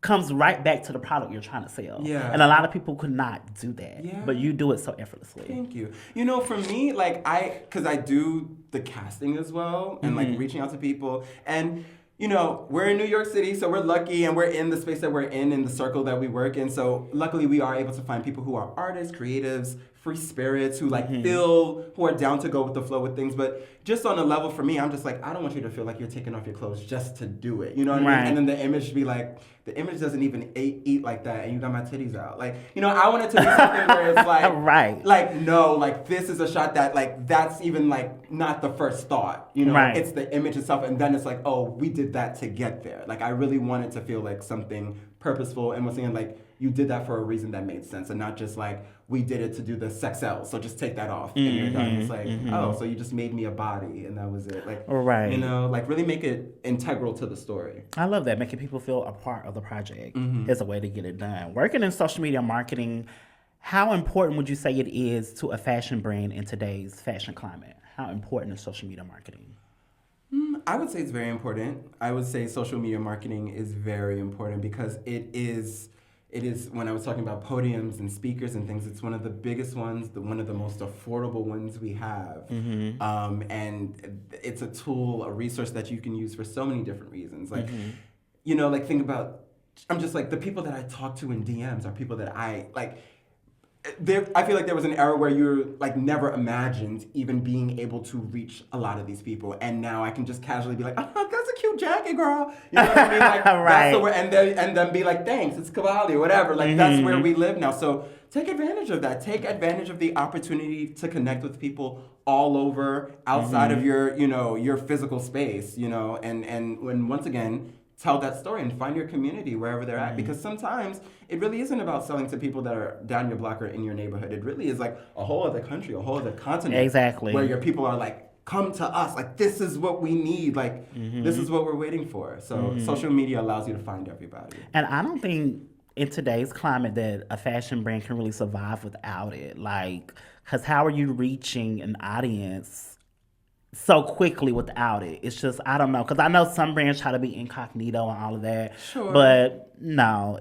comes right back to the product you're trying to sell. Yeah. And a lot of people could not do that. Yeah. But you do it so effortlessly. Thank you. You know, for me, like because I do the casting as well and like reaching out to people. And, you know, we're in New York City, so we're lucky and we're in the space that we're in the circle that we work in. So luckily we are able to find people who are artists, creatives, free spirits, who like who are down to go with the flow with things. But just on a level for me, I'm just like, I don't want you to feel like you're taking off your clothes just to do it. You know what I mean? And then the image be like, the image doesn't even eat like that, and you got my titties out. Like, you know, I want it to be something where it's like, like, no, like this is a shot that like, that's even like not the first thought, you know? It's the image itself, and then it's like, oh, we did that to get there. Like, I really want it to feel like something purposeful, and once again, like, you did that for a reason that made sense, and not just like, we did it to do the sex sell, so just take that off and you're done. It's like, oh, so you just made me a body and that was it. Like, you know, like really make it integral to the story. I love that, making people feel a part of the project is a way to get it done. Working in social media marketing, how important would you say it is to a fashion brand in today's fashion climate? How important is social media marketing? I would say it's very important. I would say social media marketing is very important because it is, when I was talking about podiums and speakers and things, it's one of the biggest ones, one of the most affordable ones we have. And it's a tool, a resource that you can use for so many different reasons. Like, you know, like think about, I'm just like, the people that I talk to in DMs are people that I feel like there was an era where you're like never imagined even being able to reach a lot of these people, and now I can just casually be like, oh, that's a cute jacket, girl. You know what I mean? Like, that's the word, and then be like, thanks, it's quality or whatever. Like that's where we live now. So take advantage of that. Take advantage of the opportunity to connect with people all over, outside of your, you know, your physical space, you know, and when once again, tell that story and find your community wherever they're at. Because sometimes it really isn't about selling to people that are down your block or in your neighborhood. It really is like a whole other country, a whole other continent. Exactly. Where your people are like, come to us. Like, this is what we need. Like, this is what we're waiting for. So social media allows you to find everybody. And I don't think in today's climate that a fashion brand can really survive without it. Like, because how are you reaching an audience so quickly without it? It's just, I don't know, because I know some brands try to be incognito and all of that, but no,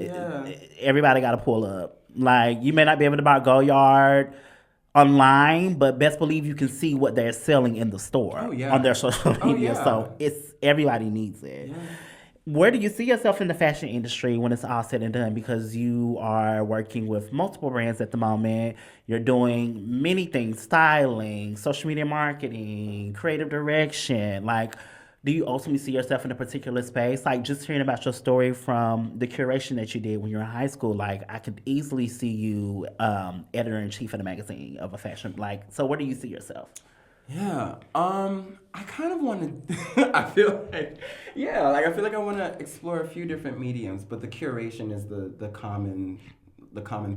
everybody got to pull up. Like, you may not be able to buy Goyard online, but best believe you can see what they're selling in the store on their social media. So it's, everybody needs it. Where do you see yourself in the fashion industry when it's all said and done? Because you are working with multiple brands at the moment. You're doing many things, styling, social media marketing, creative direction. Like, do you ultimately see yourself in a particular space? Like, just hearing about your story from the curation that you did when you were in high school, like, I could easily see you editor-in-chief of a magazine of a fashion. Like, so where do you see yourself? Yeah, I kind of want to, I feel like I want to explore a few different mediums, but the curation is the common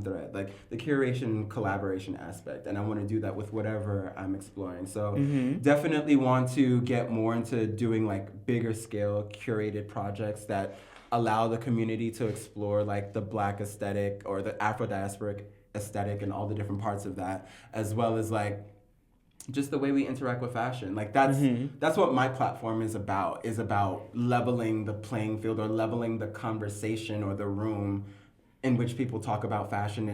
thread, like the curation collaboration aspect, and I want to do that with whatever I'm exploring. So definitely want to get more into doing like bigger scale curated projects that allow the community to explore like the Black aesthetic or the Afro-diasporic aesthetic and all the different parts of that, as well as like just the way we interact with fashion. Like that's what my platform is about leveling the playing field or leveling the conversation or the room in which people talk about fashion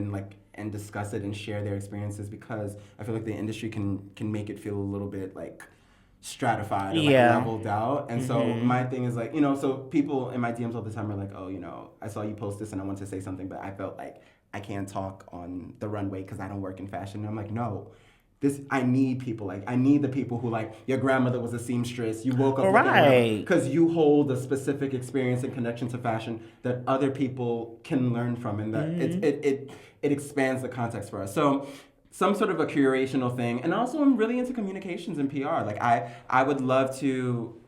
and discuss it and share their experiences, because I feel like the industry can make it feel a little bit like stratified or like leveled out. And so my thing is like, you know, so people in my DMs all the time are like, oh, you know, I saw you post this and I want to say something, but I felt like I can't talk on the runway because I don't work in fashion. And I'm like, no. I need people, like, I need the people who, like, your grandmother was a seamstress, you woke up because you hold a specific experience and connection to fashion that other people can learn from, and that it expands the context for us. So some sort of a curational thing, and also I'm really into communications and PR. Like, I would love to,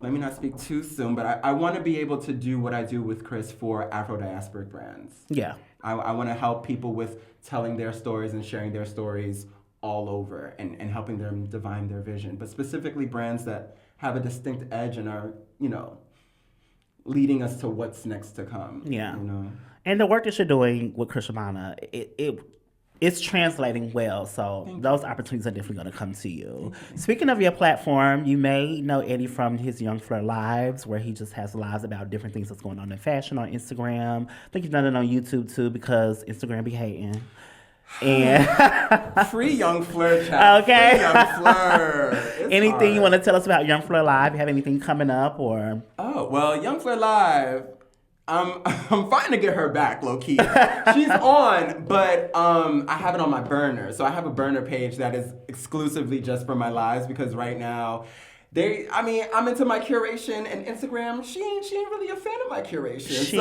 let me not speak too soon, but I want to be able to do what I do with Chris for Afro-diasporic brands. Yeah. I want to help people with telling their stories and sharing their stories all over and helping them divine their vision, but specifically brands that have a distinct edge and are, you know, leading us to what's next to come. Yeah. You know? And the work that you're doing with Krishabana, it's translating well. So those opportunities are definitely going to come to you. Speaking of your platform, you may know Eddie from his Young Fleur Lives, where he just has lives about different things that's going on in fashion on Instagram. I think you've done it on YouTube too, because Instagram be hating. And Free Young Fleur, child. Okay. Free Young Fleur. It's anything hard. you want to tell us about Young Fleur Live? You have anything coming up or? Oh, well, Young Fleur Live, I'm fighting to get her back, low key. She's on, but I have it on my burner. So I have a burner page that is exclusively just for my lives, because right now I'm into my curation, and Instagram, she ain't really a fan of my curation. She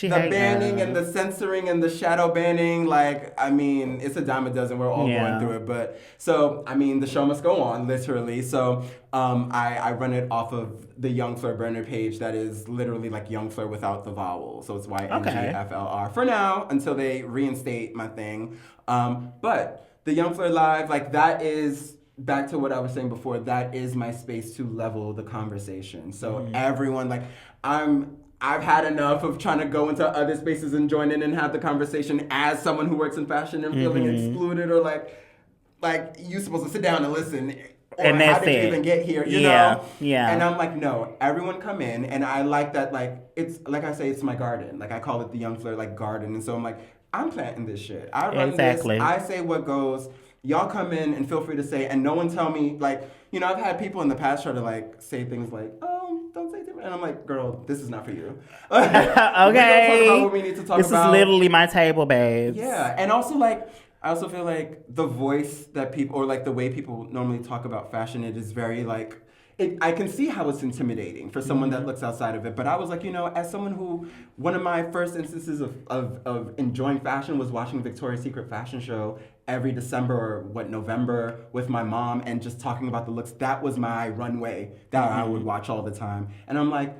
the ain't banning and the censoring and the shadow banning, it's a dime a dozen. We're all going through it. But so, the show must go on, literally. So I run it off of the Young Fleur burner page that is literally like Young Fleur without the vowel. So it's YNGFLR for now, until they reinstate my thing. But the Young Fleur Live, that is... Back to what I was saying before, that is my space to level the conversation. So everyone, I've had enough of trying to go into other spaces and join in and have the conversation as someone who works in fashion and feeling excluded, or like you're supposed to sit down and listen. Or And how did you even get here? You know? Yeah. And I'm like, no, everyone come in. And I like that, it's, like I say, it's my garden. I call it the Young Fleur, garden. And so I'm like, I'm planting this shit. I run this. I say what goes. Y'all come in and feel free to say, and no one tell me, I've had people in the past try to, say things don't say different. And I'm like, girl, this is not for you. Okay. We don't talk about what we need to talk this about. This is literally my table, babes. Yeah. And also, I also feel like the voice that people, or, the way people normally talk about fashion, it is very, I can see how it's intimidating for someone that looks outside of it. But I was like, as someone who, one of my first instances of enjoying fashion was watching Victoria's Secret fashion show every December or November with my mom, and just talking about the looks. That was my runway that I would watch all the time. And I'm like,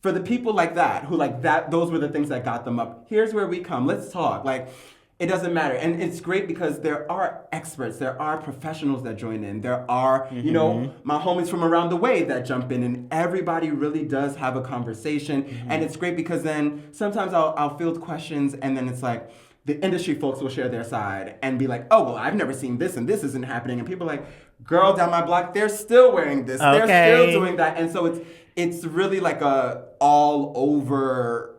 for the people like that, who those were the things that got them up. Here's where we come. Let's talk. It doesn't matter. And it's great because there are experts, there are professionals that join in. There are, my homies from around the way that jump in, and everybody really does have a conversation. And it's great because then sometimes I'll field questions, and then it's like, the industry folks will share their side and be like, oh, well, I've never seen this and this isn't happening. And people are like, girl, down my block, they're still wearing this. Okay. They're still doing that. And so it's really like a all over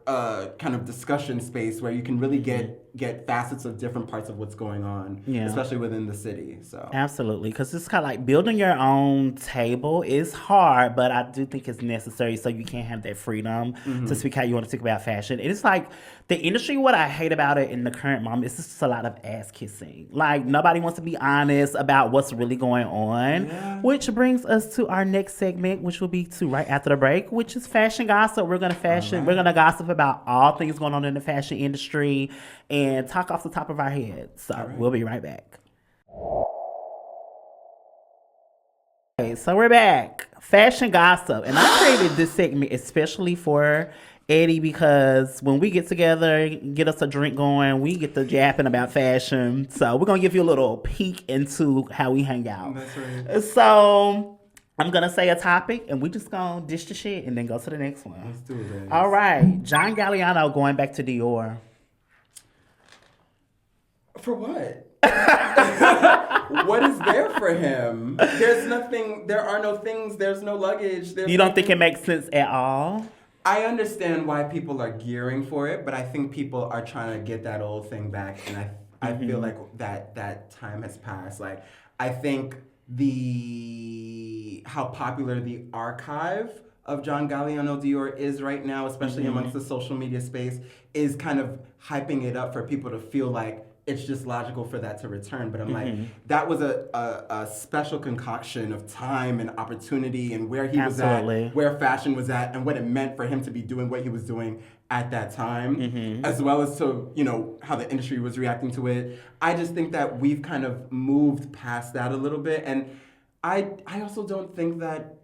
kind of discussion space where you can really get facets of different parts of what's going on, especially within the city. So absolutely, because it's kind of like building your own table is hard, but I do think it's necessary so you can have that freedom to speak how you want to speak about fashion. And it's like the industry, what I hate about it in the current moment is just a lot of ass kissing. Nobody wants to be honest about what's really going on, which brings us to our next segment, which will be right after the break, which is fashion gossip. We're gonna gossip about all things going on in the fashion industry and talk off the top of our heads. So we'll be right back. Okay, so we're back. Fashion gossip. And I created this segment especially for Eddie, because when we get together, get us a drink going, we get to japping about fashion. So we're going to give you a little peek into how we hang out. That's right. So I'm going to say a topic, and we just going to dish the shit and then go to the next one. Let's do it, guys. All right. John Galliano going back to Dior. For what? What is there for him? There's nothing. There are no things. There's no luggage. You don't think it makes sense at all? I understand why people are gearing for it, but I think people are trying to get that old thing back, and I feel like that time has passed. I think how popular the archive of John Galliano Dior is right now, especially amongst the social media space, is kind of hyping it up for people to feel like it's just logical for that to return. But I'm like, that was a special concoction of time and opportunity and where he was at, where fashion was at, and what it meant for him to be doing what he was doing at that time, as well as to, how the industry was reacting to it. I just think that we've kind of moved past that a little bit. And I also don't think that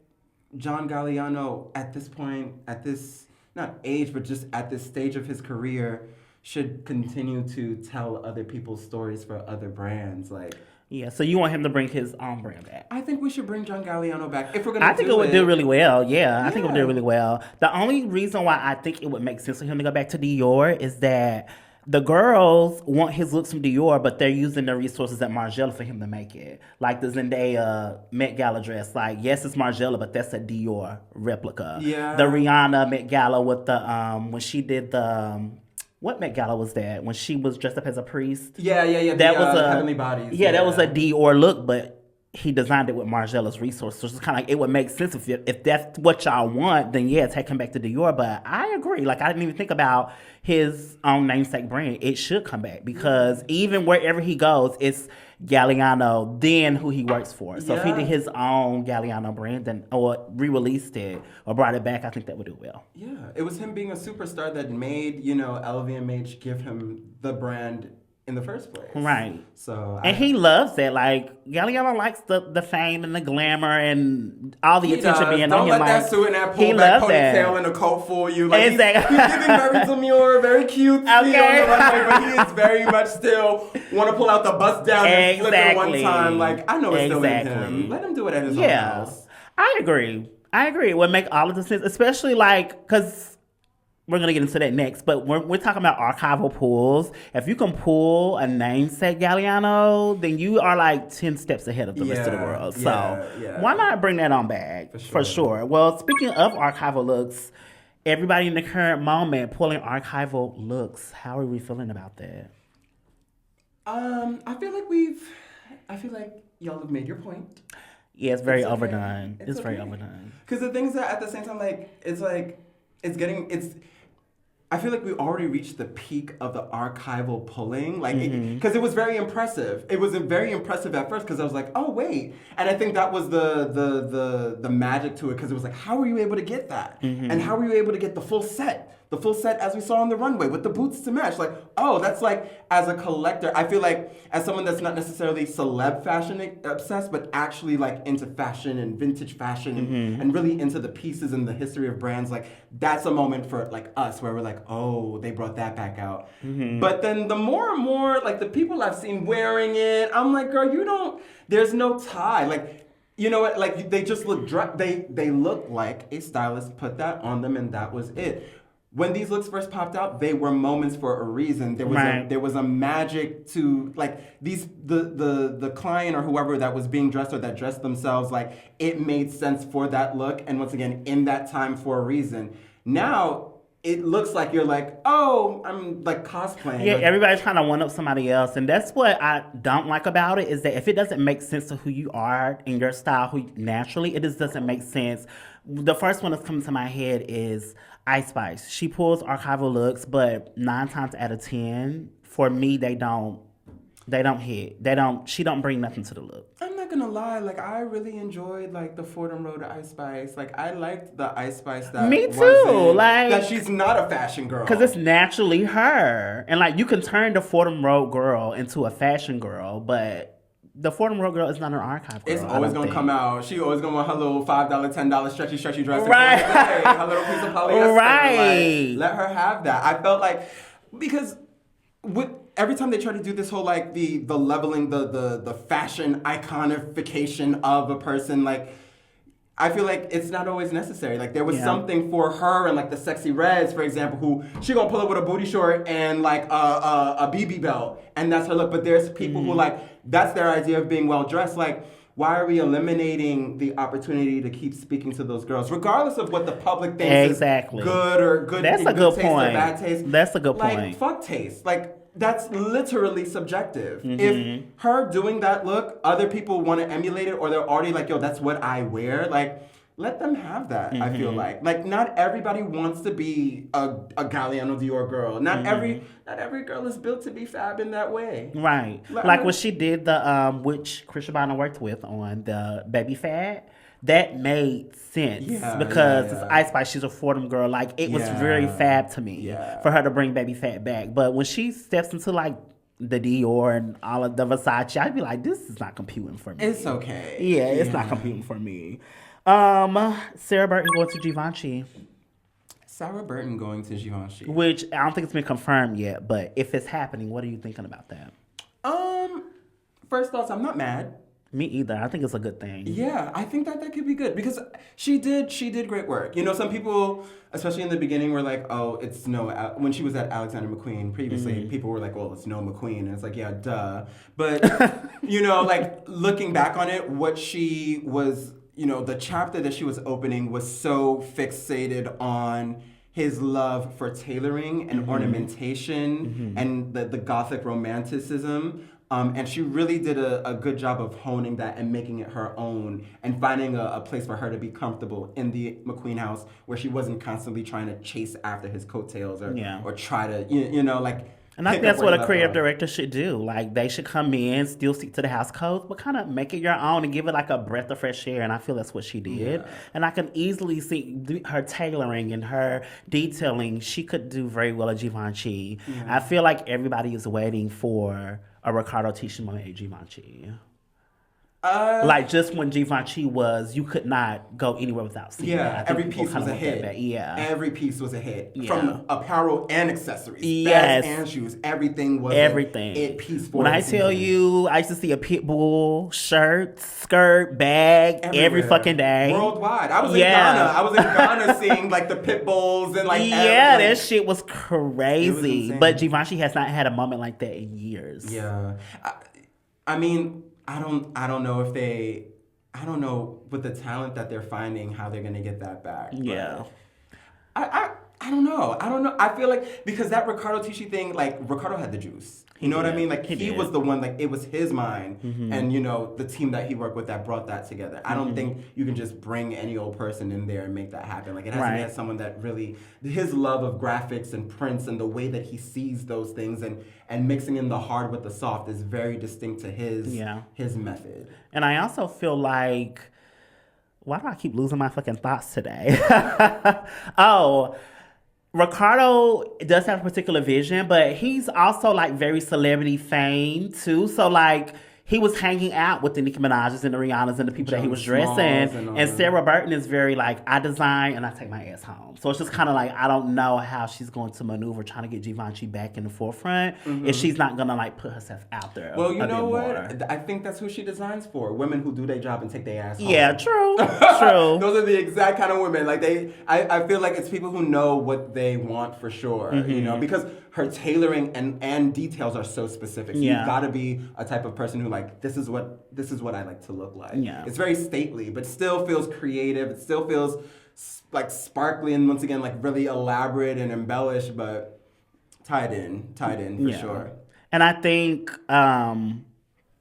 John Galliano at this point, at this, not age, but just at this stage of his career, should continue to tell other people's stories for other brands. Yeah, so you want him to bring his own brand back? I think we should bring John Galliano back if we're gonna. I think it would do really well. Yeah, I think it would do Yeah. really well. The only reason why I think it would make sense for him to go back to Dior is that the girls want his looks from Dior, but they're using the resources at Margiela for him to make it. Like the Zendaya Met Gala dress. Like, yes, it's Margiela, but that's a Dior replica. Yeah. The Rihanna Met Gala with the when she did the what Met Gala was that? When she was dressed up as a priest. Yeah. That was a Heavenly Bodies. Yeah, that was a Dior look, but he designed it with Margiela's resources. So it's kind of like, it would make sense if that's what y'all want, then yeah, take him back to Dior. But I agree. Like, I didn't even think about his own namesake brand. It should come back because even wherever he goes, it's Galliano, then who he works for. So if he did his own Galliano brand or re-released it or brought it back, I think that would do well. Yeah, it was him being a superstar that made, LVMH give him the brand in the first place. Right. So he loves it. Like, Galliano likes the fame and the glamour and all the attention being on him. Don't let like, that suit and that he pullback loves ponytail and a coat fool you. Like, Exactly. he's giving very demure, very cute on the runway, but he is very much still want to pull out the bust down and flip it one time. Like, I know it's still in him. Let him do it at his own house. I agree. It would make all of the sense, especially like, because we're going to get into that next, but we're talking about archival pulls. If you can pull a namesake Galliano, then you are like 10 steps ahead of the rest of the world. So why not bring that on back? For sure. Well, speaking of archival looks, everybody in the current moment pulling archival looks. How are we feeling about that? I feel like y'all have made your point. Yeah, it's very overdone. It's very overdone. Because the things that at the same time, I feel like we already reached the peak of the archival pulling, because it was very impressive. It was very impressive at first because I was like, oh wait, and I think that was the magic to it because it was like, how were you able to get that, and how were you able to get the full set as we saw on the runway with the boots to match? Like, oh, that's like, as a collector, I feel like as someone that's not necessarily celeb fashion obsessed, but actually like into fashion and vintage fashion and really into the pieces and the history of brands, like that's a moment for like us where we're like, oh, they brought that back out. But then the more and more, like the people I've seen wearing it, I'm like, girl, there's no tie. Like, you know what? Like they just look they look like a stylist put that on them and that was it. When these looks first popped out, they were moments for a reason. There was a magic to like the client or whoever that was being dressed or that dressed themselves. Like it made sense for that look, and once again in that time for a reason. Now it looks like you're like, oh, I'm like cosplaying. Yeah, everybody's trying to one up somebody else, and that's what I don't like about it. Is that if it doesn't make sense to who you are in your style, it just doesn't make sense. The first one that's coming to my head is Ice Spice. She pulls archival looks, but 9 times out of 10, for me, they don't hit. She don't bring nothing to the look. I'm not gonna lie, like I really enjoyed like the Fordham Road Ice Spice. Like I liked the Ice Spice that me too. Like that she's not a fashion girl. Because it's naturally her. And like you can turn the Fordham Road girl into a fashion girl, but the Fordham Road girl is not an archive girl. It's always gonna come out. She always gonna want her little $5, $10 stretchy dress. Right. Her little piece of polyester. Right. Like, let her have that. I felt like because every time they try to do this whole like the leveling, the fashion iconification of a person, like I feel like it's not always necessary. Like there was something for her and like the Sexy Reds, for example, who she gonna pull up with a booty short and like a BB belt, and that's her look. But there's people who like that's their idea of being well dressed. Like why are we eliminating the opportunity to keep speaking to those girls, regardless of what the public thinks is good or good? That's a good taste point. or bad taste. That's a good like, point. Fuck taste. Like. That's literally subjective. If her doing that look, other people want to emulate it, or they're already like, yo, that's what I wear. Like, let them have that, I feel like. Like, not everybody wants to be a Galliano Dior girl. Not every girl is built to be fab in that way. Right. Like when she did the, which Chris Shabana worked with on the Baby Fat, that made sense because it's Ice Spice. She's a Fordham girl. Like it was very fab to me for her to bring Baby Fat back. But when she steps into like the Dior and all of the Versace, I'd be like, this is not computing for me. It's okay. Yeah, it's not computing for me. Sarah Burton going to Givenchy. Sarah Burton going to Givenchy. Which I don't think it's been confirmed yet, but if it's happening, what are you thinking about that? first thoughts, I'm not mad. Me either. I think it's a good thing. Yeah, I think that could be good because she did great work. You know, some people, especially in the beginning, were like, "Oh, it's no." When she was at Alexander McQueen previously, people were like, "Well, it's no McQueen," and it's like, "Yeah, duh." But you know, like looking back on it, what she was, you know, the chapter that she was opening was so fixated on his love for tailoring and ornamentation and the Gothic romanticism. And she really did a good job of honing that and making it her own and finding a place for her to be comfortable in the McQueen house where she wasn't constantly trying to chase after his coattails or try to, you know, like... And I think that's what a creative director should do. Like, they should come in, still stick to the house codes, but kind of make it your own and give it like a breath of fresh air. And I feel that's what she did. Yeah. And I can easily see her tailoring and her detailing. She could do very well at Givenchy. Yeah. I feel like everybody is waiting for a Riccardo Tisci moment at Givenchy. Like just when Givenchy was, you could not go anywhere without seeing it. Every piece was a hit. Yeah, every piece was a hit. From apparel and accessories, yes, bags and shoes. Everything was everything. A piece for. When I tell you, I used to see a Pitbull shirt, skirt, bag everywhere. Every fucking day, worldwide. I was in Ghana. I was in Ghana seeing like the Pitbulls and like that shit was crazy. But Givenchy has not had a moment like that in years. Yeah, I mean. I don't know with the talent that they're finding how they're gonna get that back. Yeah. I don't know. I feel like because that Riccardo Tisci thing, like Riccardo had the juice. You know what I mean? Like he was the one, like it was his mind and you know, the team that he worked with that brought that together. I don't think you can just bring any old person in there and make that happen. Like it has to be someone that really, his love of graphics and prints and the way that he sees those things and mixing in the hard with the soft is very distinct to his method. And I also feel like, why do I keep losing my fucking thoughts today? Riccardo does have a particular vision, but he's also like very celebrity famed too. So like he was hanging out with the Nicki Minaj's and the Rihanna's and the people that he was dressing. And Sarah Burton is very like, I design and I take my ass home. So it's just kind of like, I don't know how she's going to maneuver trying to get Givenchy back in the forefront if she's not going to like put herself out there. Well, you know what? More. I think that's who she designs for. Women who do their job and take their ass home. Yeah, true. True. Those are the exact kind of women. Like I feel like it's people who know what they want for sure. You know, because her tailoring and details are so specific. So you've got to be a type of person who like, this is what I like to look like. Yeah. It's very stately, but still feels creative. It still feels like sparkly and once again like really elaborate and embellished, but tied in for sure. And I think, when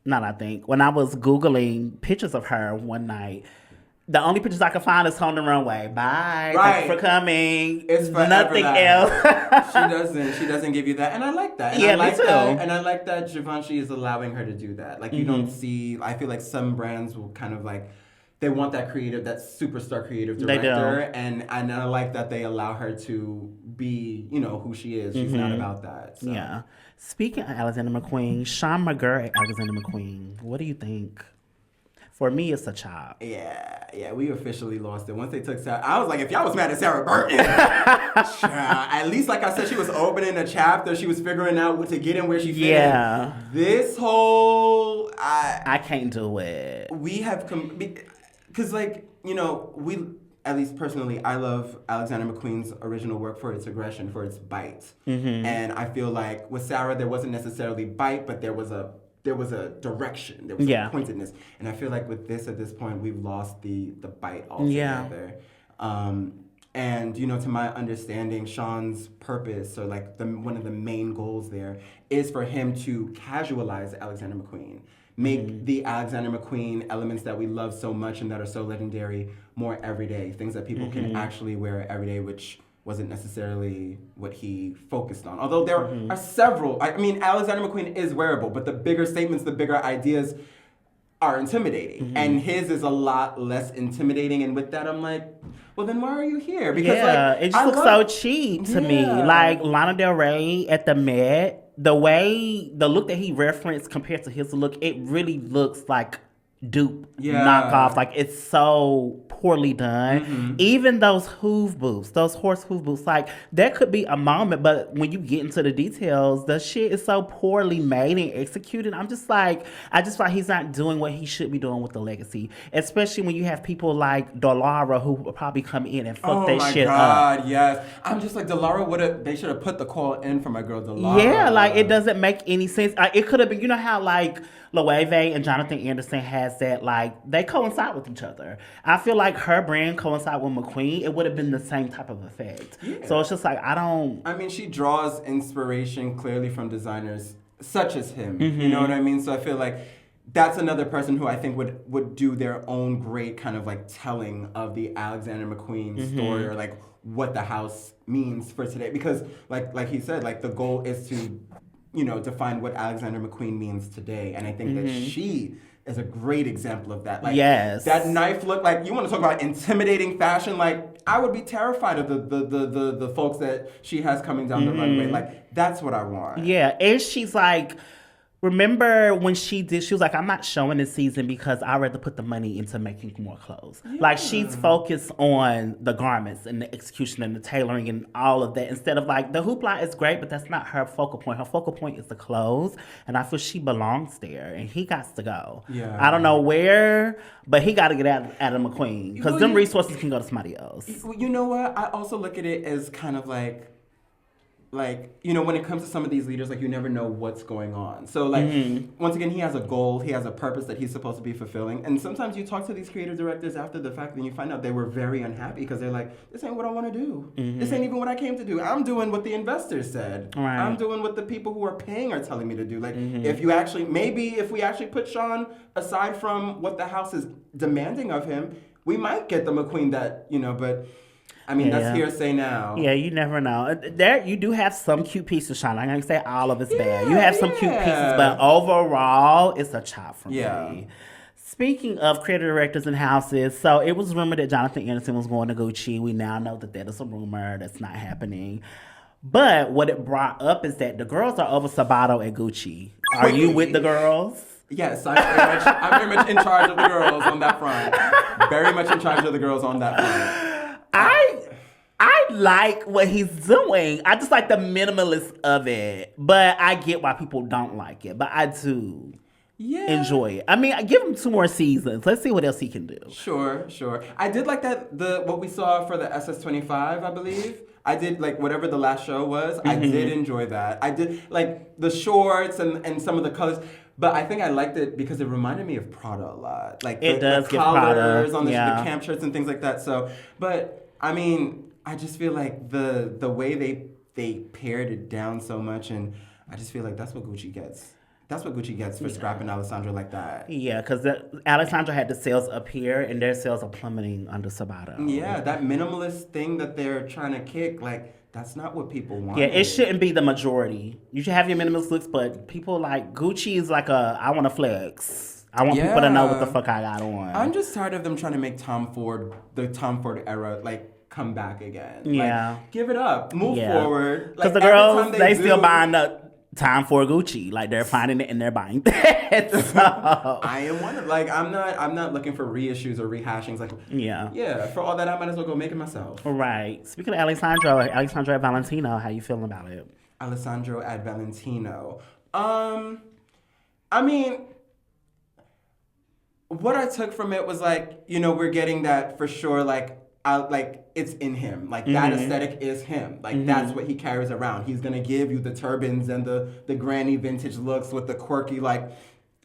I was Googling pictures of her one night, the only pictures I could find is on the runway. Bye. Thanks for coming. It's forever nothing else. She doesn't give you that. And I like that. And I like me too. And I like that Givenchy is allowing her to do that. Like you don't see, I feel like some brands will kind of like, they want that creative, that superstar creative director. And I like that they allow her to be, you know, who she is. She's not about that. So. Yeah. Speaking of Alexander McQueen, Sean McGurr at Alexander McQueen, what do you think? For me, it's a chop. Yeah, we officially lost it. Once they took Sarah, I was like, if y'all was mad at Sarah Burton, at least, like I said, she was opening a chapter. She was figuring out what to get in where she fit in. This whole... I can't do it. We have... Because, like, you know, at least personally, I love Alexander McQueen's original work for its aggression, for its bite. And I feel like with Sarah, there wasn't necessarily bite, but there was a direction, there was a pointedness. And I feel like with this, at this point, we've lost the bite altogether. And, you know, to my understanding, Sean's purpose, or like one of the main goals there, is for him to casualize Alexander McQueen. Make the Alexander McQueen elements that we love so much and that are so legendary more everyday. Things that people can actually wear every day, which wasn't necessarily what he focused on. Although there are several, I mean, Alexander McQueen is wearable, but the bigger statements, the bigger ideas are intimidating. And his is a lot less intimidating. And with that, I'm like, well, then why are you here? Because it just looks so cheap to me. Like Lana Del Rey at the Met, the look that he referenced compared to his look, it really looks like dupe Yeah. knockoff. Like, it's so poorly done. Even those hoof boots, those horse hoof boots, like, that could be a moment, but when you get into the details, the shit is so poorly made and executed. I'm just like, I just feel like he's not doing what he should be doing with the legacy, especially when you have people like Dolara who will probably come in and fuck that shit up. Oh my God, yes. I'm just like, they should have put the call in for my girl Delara. Yeah, like, it doesn't make any sense. It could have been, you know how, like, Loewe and Jonathan Anderson has that, like, they coincide with each other. I feel like her brand coincide with McQueen, it would have been the same type of effect. Yeah. So it's just like, I mean, she draws inspiration clearly from designers such as him. You know what I mean? So I feel like that's another person who I think would do their own great kind of like telling of the Alexander McQueen story, or like what the house means for today. Because like he said, like, the goal is to, you know, define what Alexander McQueen means today. And I think that she is a great example of that. Like, yes. That knife look, like, you want to talk about intimidating fashion, like, I would be terrified of the folks that she has coming down the runway. Like, that's what I want. Yeah, and she's like, remember when she was like, I'm not showing this season because I'd rather put the money into making more clothes. Yeah. Like, she's focused on the garments and the execution and the tailoring and all of that, instead of, like, the hoopla is great, but that's not her focal point. Her focal point is the clothes, and I feel she belongs there, and he got to go. Yeah. I don't know where, but he got to get out of McQueen, because them resources can go to somebody else. You know what? I also look at it as kind of like, you know, when it comes to some of these leaders, like, you never know what's going on. So, like, once again, he has a goal, he has a purpose that he's supposed to be fulfilling. And sometimes you talk to these creative directors after the fact, and you find out they were very unhappy because they're like, this ain't what I want to do. This ain't even what I came to do. I'm doing what the investors said. Right. I'm doing what the people who are paying are telling me to do. Like, if we actually put Sean aside from what the house is demanding of him, we might get the McQueen that, you know, but... I mean, that's hearsay now. Yeah, you never know. There, you do have some cute pieces, Sean. I'm going to say all of it's bad. You have some cute pieces, but overall, it's a chop for me. Speaking of creative directors and houses, so it was rumored that Jonathan Anderson was going to Gucci. We now know that is a rumor. That's not happening. But what it brought up is that the girls are over Sabato at Gucci. Are you with the girls? Yes, I'm very much in charge of the girls on that front. Very much in charge of the girls on that front. I like what he's doing. I just like the minimalist of it. But I get why people don't like it. But I do enjoy it. I mean, give him 2 more seasons. Let's see what else he can do. Sure. I did like that, what we saw for the SS25, I believe. I did, like, whatever the last show was. I did enjoy that. I did, like, the shorts and some of the colors. But I think I liked it because it reminded me of Prada a lot. Like, the collars on the camp shirts and things like that. So, but, I mean... I just feel like the way they pared it down so much, and I just feel like that's what Gucci gets. That's what Gucci gets for scrapping Alessandro like that. Yeah, because Alessandro had the sales up here, and their sales are plummeting under Sabato. Yeah, that minimalist thing that they're trying to kick, like, that's not what people want. Yeah, it shouldn't be the majority. You should have your minimalist looks, but people like Gucci is like I want to flex. I want people to know what the fuck I got on. I'm just tired of them trying to make the Tom Ford era, like, come back again. Yeah. Like, give it up. Move forward. Because the girls, they still buying the Time for Gucci. Like, they're finding it and they're buying that. So. I am one of, like, I'm not looking for reissues or rehashings. Like, yeah, for all that, I might as well go make it myself. Right. Speaking of Alessandro at Valentino, how you feeling about it? Alessandro at Valentino. I mean, what I took from it was, like, you know, we're getting that for sure, like, it's in him. Like, that aesthetic is him. Like, that's what he carries around. He's going to give you the turbans and the granny vintage looks with the quirky, like,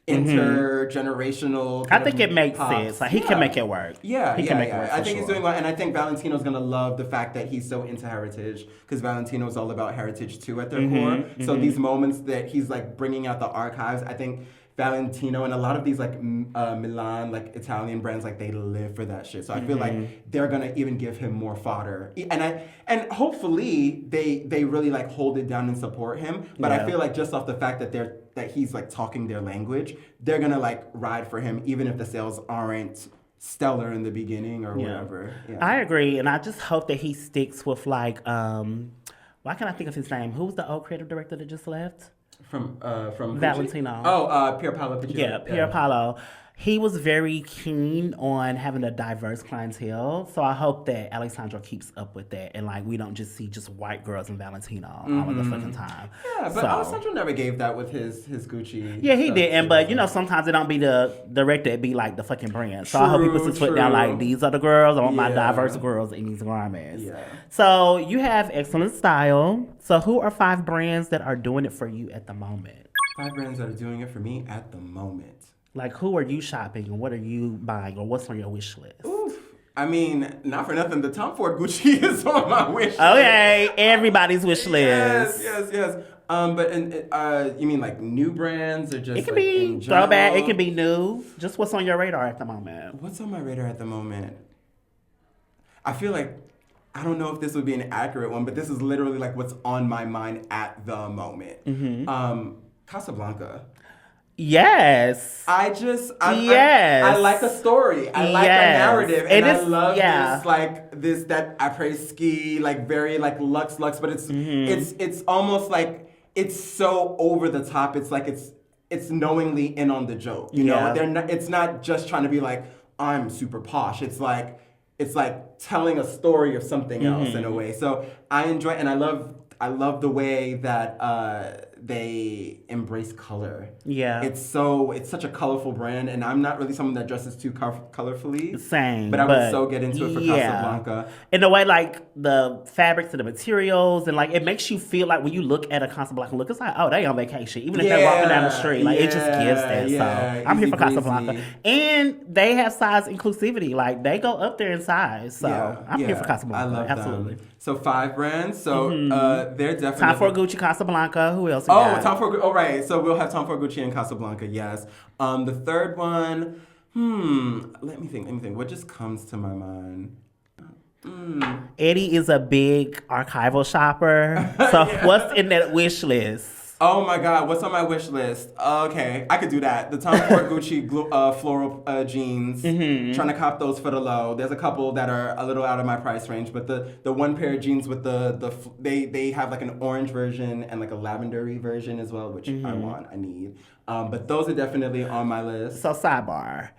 intergenerational I think it makes sense. Like, he can make it work. He can make it work. I think he's doing well. And I think Valentino's going to love the fact that he's so into heritage, because Valentino's all about heritage, too, at their core. So these moments that he's, like, bringing out the archives, I think Valentino and a lot of these, like, Milan, like, Italian brands, like, they live for that shit. So I feel like they're gonna even give him more fodder, and hopefully they really, like, hold it down and support him. But I feel like just off the fact that he's, like, talking their language, they're gonna, like, ride for him even if the sales aren't stellar in the beginning or whatever. I agree, and I just hope that he sticks with, like, why can't I think of his name? Who was the old creative director that just left? From Valentino. Oh, Pier Paolo Piccioli. Yeah, Pier Paolo. He was very keen on having a diverse clientele, so I hope that Alexandra keeps up with that, and like we don't just see just white girls in Valentino all of the fucking time. Yeah, but Alessandro never gave that with his Gucci. Yeah, he stuff, did, and too, but so. you know sometimes it don't be the director, it be like the fucking brand. So I hope he puts his foot down like these are the girls. I want my diverse girls in these garments. Yeah. So you have excellent style. So who are 5 brands that are doing it for you at the moment? 5 brands that are doing it for me at the moment. Like, who are you shopping and what are you buying or what's on your wish list? Oof. I mean, not for nothing, the Tom Ford Gucci is on my wish list. Okay, everybody's wish list. Yes. But you mean like new brands or just It can like be in general? throwback, it can be new. Just what's on your radar at the moment? What's on my radar at the moment? I feel like, I don't know if this would be an accurate one, but this is literally like what's on my mind at the moment. Casablanca. Yes. I Yes. like a story. I like a Yes. narrative, and I It is- love yeah. this that après ski, like very like luxe, but it's almost like it's so over the top. It's like it's knowingly in on the joke. You know, it's not just trying to be like I'm super posh. It's like telling a story of something else in a way. So I enjoy, and I love the way that they embrace color. Yeah. It's such a colorful brand, and I'm not really someone that dresses too colorfully. Same. But I would so get into it for Casablanca. In a way, like the fabrics and the materials, and like it makes you feel like when you look at a Casablanca look, it's like, oh, they on vacation. Even if they're walking down the street, like it just gives that. So I'm here for Casablanca. And they have size inclusivity. Like they go up there in size. So I'm here for Casablanca. I love absolutely. them. So 5 brands. So they're definitely Time for Gucci, Casablanca. Who else? Tom Ford. Oh, right. So we'll have Tom Ford Gucci and Casablanca. Yes. The third one. Let me think. What just comes to my mind? Eddie is a big archival shopper. So what's in that wish list? Oh my God, what's on my wish list? Okay, I could do that. The Tom Ford Gucci floral jeans. Trying to cop those for the low. There's a couple that are a little out of my price range, but the one pair of jeans with they have like an orange version and like a lavendery version as well, which I need. But those are definitely on my list. So sidebar.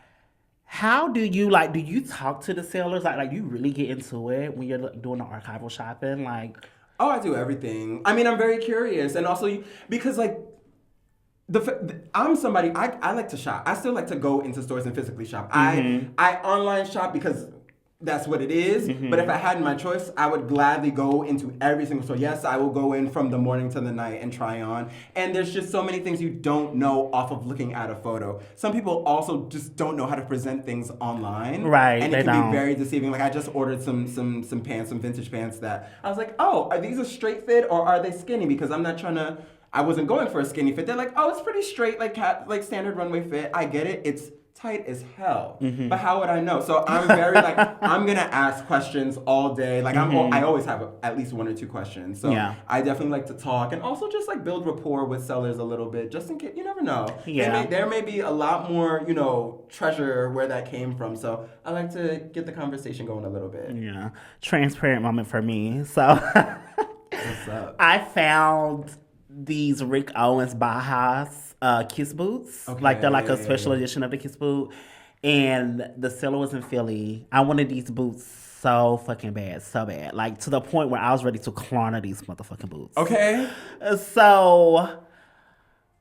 How do you do you talk to the sellers? Like you really get into it when you're doing the archival shopping? Like, oh, I do everything. I mean, I'm very curious, and also because like I'm somebody I like to shop. I still like to go into stores and physically shop. I online shop because that's what it is. But if I had my choice, I would gladly go into every single store. Yes, I will go in from the morning to the night and try on. And there's just so many things you don't know off of looking at a photo. Some people also just don't know how to present things online. Right, and it can be very deceiving. Like I just ordered some pants, some vintage pants that I was like, oh, are these a straight fit or are they skinny? Because I wasn't going for a skinny fit. They're like, oh, it's pretty straight, like standard runway fit. I get it. It's tight as hell. But how would I know? So I'm very I'm gonna ask questions all day. Like I always have at least 1 or 2 questions. So I definitely like to talk and also just like build rapport with sellers a little bit, just in case. You never know. There may be a lot more treasure where that came from. So I like to get the conversation going a little bit. Yeah, transparent moment for me. So What's up? I found these Rick Owens Bajas Kiss boots. Okay. Like they're like a special edition of the Kiss boot. And the seller was in Philly. I wanted these boots so fucking bad, so bad. Like to the point where I was ready to Klarna these motherfucking boots. Okay. So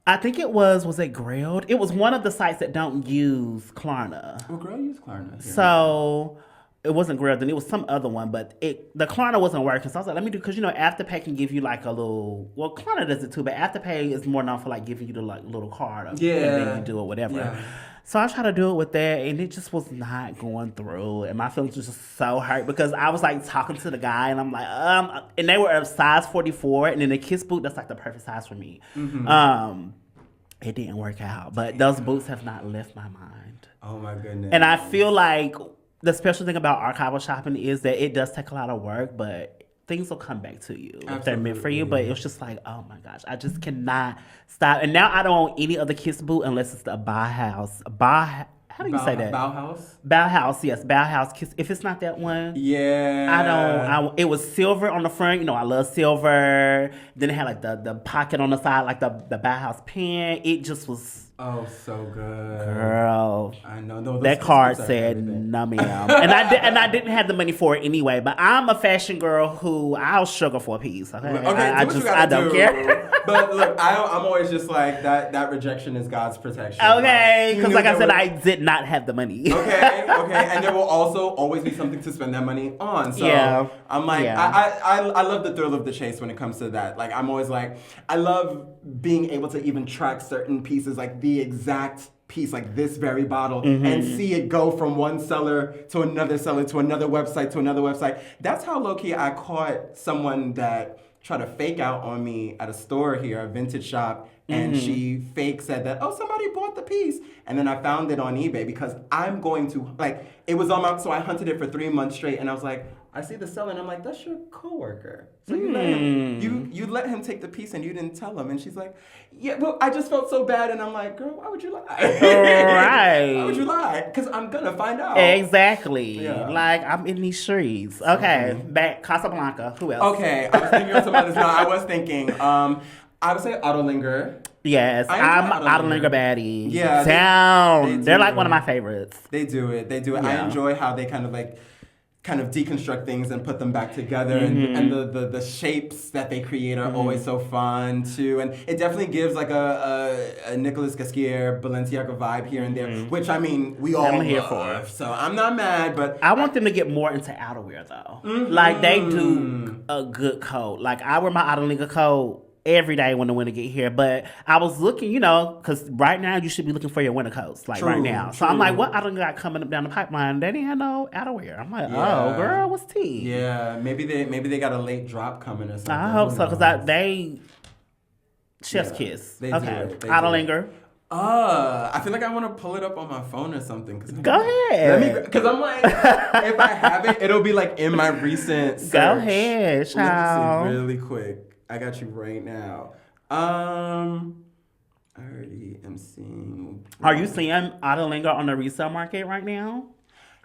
I think it was it Grailed? It was one of the sites that don't use Klarna. Well, girl, use Klarna. So it wasn't Grailed, and it was some other one, but the Klarna wasn't working. So I was like, let me do, because Afterpay can give you like a little, well, Klarna does it too, but Afterpay is more known for like giving you the like little card, and then you do it, whatever. Yeah. So I tried to do it with that, and it just was not going through, and my feelings was just so hurt because I was like talking to the guy, and I'm like, and they were a size 44, and then the Kiss boot, that's like the perfect size for me. It didn't work out, but those boots have not left my mind. Oh my goodness. And I feel like the special thing about archival shopping is that it does take a lot of work, but things will come back to you if they're meant for you. But it was just like, oh my gosh, I just cannot stop. And now I don't want any other Kiss boot unless it's the Bauhaus How do you say that? Bauhaus? Bauhaus, yes. Bauhaus Kiss. If it's not that one. Yeah. It was silver on the front. You know, I love silver. Then it had like the pocket on the side, like the Bauhaus pen. It just was... Oh, so good. Girl. I know. No, that card said no ma'am. and I didn't have the money for it anyway. But I'm a fashion girl who I'll sugar for a piece. Okay, I don't care. But look, I'm always just like that rejection is God's protection. Okay, because like I said, I did not have the money. Okay, and there will also always be something to spend that money on. So yeah. I'm like, yeah. I love the thrill of the chase when it comes to that. Like I'm always like, I love being able to even track certain pieces, like the exact piece, like this very bottle, and see it go from one seller to another seller to another website to another website. That's how low-key I caught someone that tried to fake out on me at a store here, a vintage shop, and she fake said that, oh, somebody bought the piece. And then I found it on eBay because I'm going to, like, it was on my, so I hunted it for 3 months straight, and I was like, I see the seller, and I'm like, that's your coworker. So you let him, you let him take the piece, and you didn't tell him. And she's like, yeah, well, I just felt so bad, and I'm like, girl, why would you lie? Right. Why would you lie? Because I'm gonna find out. Exactly. Yeah. Like, I'm in these streets. Okay, back Casablanca. Who else? Okay, I was thinking of somebody else. No, I was thinking, I would say Autolinger. Yes, I'm Autolinger baddie. Yeah. They're like one of my favorites. They do it. Yeah. I enjoy how they kind of deconstruct things and put them back together, and the shapes that they create are always so fun too, and it definitely gives like a Nicolas Gasquier Balenciaga vibe here and there, which I mean we all here love. for. So I'm not mad, but I want them to get more into outerwear though. Like they do a good coat. Like I wear my Autolinger coat every day when the winter get here, but I was looking, because right now you should be looking for your winter coats, like right now. So I'm like, what I done got coming up down the pipeline? They didn't have no outerwear. I'm like, oh girl, what's tea? Yeah, maybe they got a late drop coming or something. I hope so, because they chef's kiss. They okay, do. Autolinger. I feel like I want to pull it up on my phone or something. Go ahead. Because I'm like, if I have it, it'll be like in my recent search. Go ahead, child. Let me see really quick. I got you right now. I already am seeing. Are you seeing Autolinger on the resale market right now?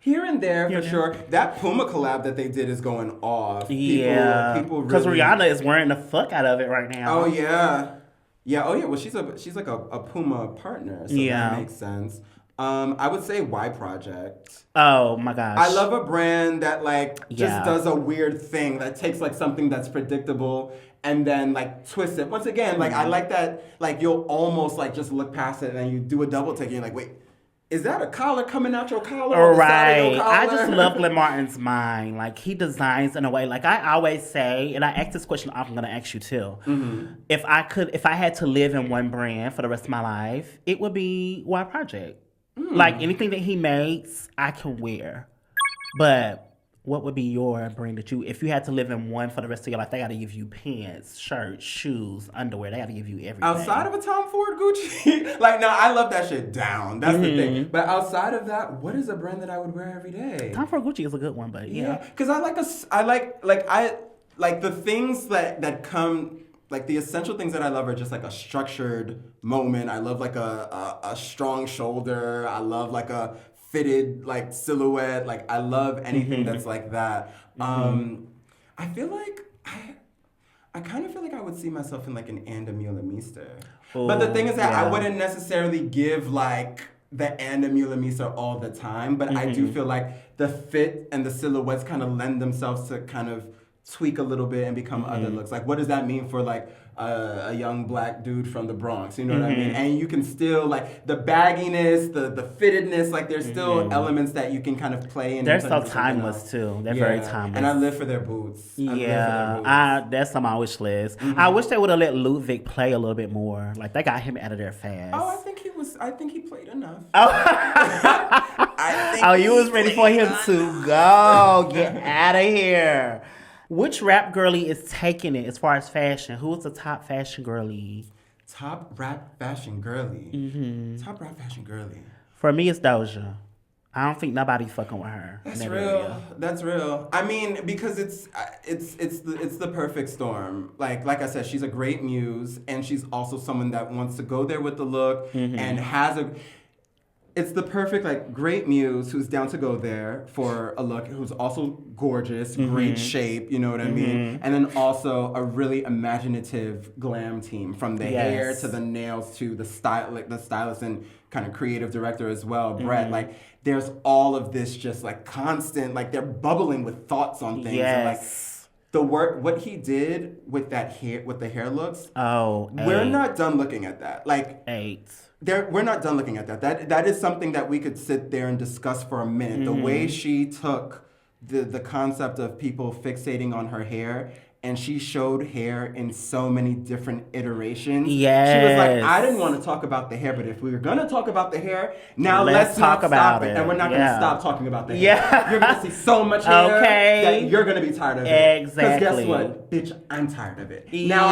Here and there, for sure. That Puma collab that they did is going off. People because really... Rihanna is wearing the fuck out of it right now. Oh yeah. Well, she's like a Puma partner, so that makes sense. I would say Y Project. Oh my gosh. I love a brand that just does a weird thing that takes like something that's predictable and then like twist it. Once again, I like that, you'll almost just look past it and then you do a double take and you're like, wait, is that a collar coming out your collar? Right. I just love Glenn Martin's mind. Like he designs in a way, like I always say, and I ask this question often, I'm gonna ask you too. If I had to live in one brand for the rest of my life, it would be Y Project. Like anything that he makes, I can wear. But what would be your brand that if you had to live in one for the rest of your life, they got to give you pants, shirts, shoes, underwear. They got to give you everything. Outside of a Tom Ford Gucci? No, I love that shit down. That's the thing. But outside of that, what is a brand that I would wear every day? Tom Ford Gucci is a good one, but yeah. Because I like the things that come... Like, the essential things that I love are just, a structured moment. I love, a strong shoulder. I love, a fitted, silhouette. I love anything that's like that. I feel like... I kind of feel like I would see myself in, an Anna Mueller-Meester. But the thing is that I wouldn't necessarily give, the Anna Mueller-Meester all the time. But I do feel like the fit and the silhouettes kind of lend themselves to kind of tweak a little bit and become other looks. What does that mean for a young black dude from the Bronx? You know what I mean? And you can still the bagginess, the fittedness. There's still elements that you can kind of play in. They're so timeless too. They're very timeless. And I live for their boots. That's on my wish list. I wish they would have let Ludwig play a little bit more. They got him out of there fast. Oh, I think he played enough. You was ready for him to go. Get out of here. Which rap girlie is taking it as far as fashion? Who is the top fashion girlie? Top rap fashion girlie? Top rap fashion girlie. For me, it's Doja. I don't think nobody's fucking with her. That's real. Area. That's real. I mean, because it's the perfect storm. Like I said, she's a great muse, and she's also someone that wants to go there with the look and has a... it's the perfect, like, great muse who's down to go there for a look, who's also gorgeous, great shape, you know what I mean? And then also a really imaginative glam team, from the hair to the nails to the style, like the stylist and kind of creative director as well, Brett. Like, there's all of this just like constant, like they're bubbling with thoughts on things. And, like, the work, what he did with that hair, with the hair looks. Oh, we're not done looking at that. Like, we're not done looking at that. That is something that we could sit there and discuss for a minute. The way she took the concept of people fixating on her hair, and she showed hair in so many different iterations. Yes. She was like, I didn't want to talk about the hair, but if we were going to talk about the hair, now let's talk about it. And we're not going to stop talking about the hair. You're going to see so much hair that you're going to be tired of it. Exactly. Because guess what? Bitch, I'm tired of it. Now,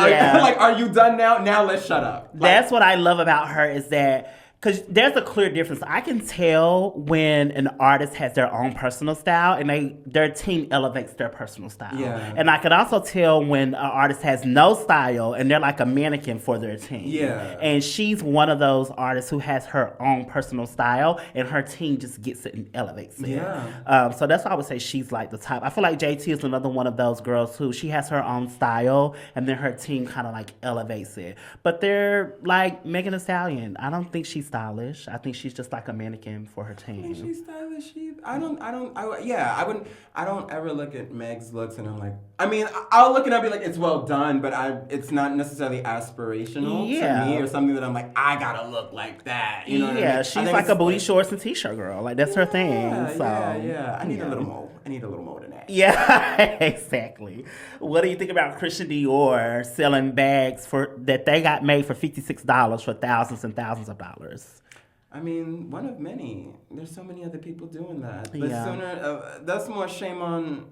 are you done now? Now let's shut up. Like, that's what I love about her, is that because there's a clear difference. I can tell when an artist has their own personal style and their team elevates their personal style. Yeah. And I can also tell when an artist has no style and they're like a mannequin for their team. Yeah. And she's one of those artists who has her own personal style and her team just gets it and elevates it. Yeah. So that's why I would say she's like the type. I feel like JT is another one of those girls who she has her own style and then her team kind of like elevates it. But they're like Megan Thee Stallion. I don't think she's stylish. I think she's just like a mannequin for her team. I think she's stylish. I don't ever look at Meg's looks and I'm like, I mean, I'll look and I'll be like, it's well done, but it's not necessarily aspirational to me or something that I'm like, I gotta look like that. You know what I mean? She's like a booty shorts and t-shirt girl. Like, that's her thing. So I need a little more. I need a little more than that. Yeah, exactly. What do you think about Christian Dior selling bags that they got made for $56 for thousands and thousands of dollars? I mean, one of many. There's so many other people doing that. But that's more shame on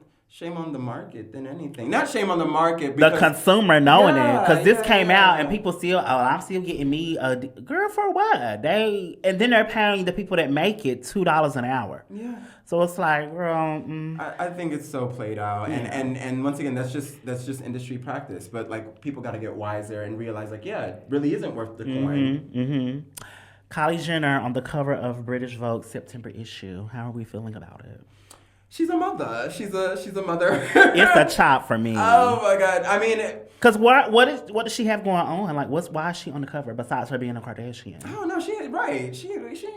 the market than anything. Not shame on the market. The consumer knowing it. Because this came out and people still, I'm still getting me a girl for what? And then they're paying the people that make it $2 an hour. Yeah. So it's like, girl. I think it's so played out. And once again, that's just industry practice. But like, people got to get wiser and realize like, yeah, it really isn't worth the coin. Kylie Jenner on the cover of British Vogue September issue. How are we feeling about it? She's a mother. She's a mother. It's a chop for me. Oh my God. I mean, because what does she have going on? Like, why is she on the cover besides her being a Kardashian? I don't know. She ain't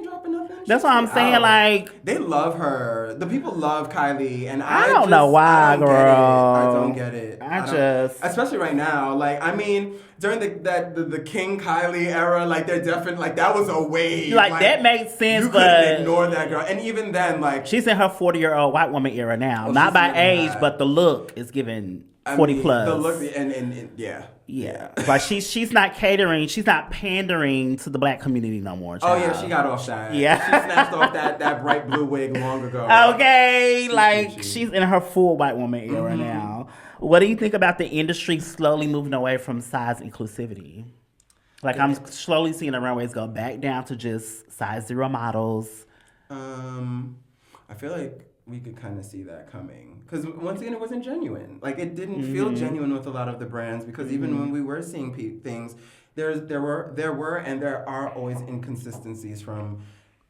dropping nothing. That's what I'm saying. Out. Like, they love her. The people love Kylie, and I don't know why, girl. I don't get it. Especially right now. Like, I mean, during the King Kylie era, like they're definitely like that was a wave. Like that made sense, you but couldn't ignore that girl. And even then, like she's in her 40-year-old white woman era now. Not by age, but the look is giving 40 plus. The look and yeah. Like she's not catering, she's not pandering to the black community no more. Child. Oh yeah, she got off that. Yeah. She snatched off that bright blue wig long ago. Okay, she's in her full white woman era now. What do you think about the industry slowly moving away from size inclusivity? Like I'm slowly seeing the runways go back down to just size 0 models. I feel like we could kind of see that coming because once again it wasn't genuine. Like it didn't feel genuine with a lot of the brands because even when we were seeing things, there were and there are always inconsistencies from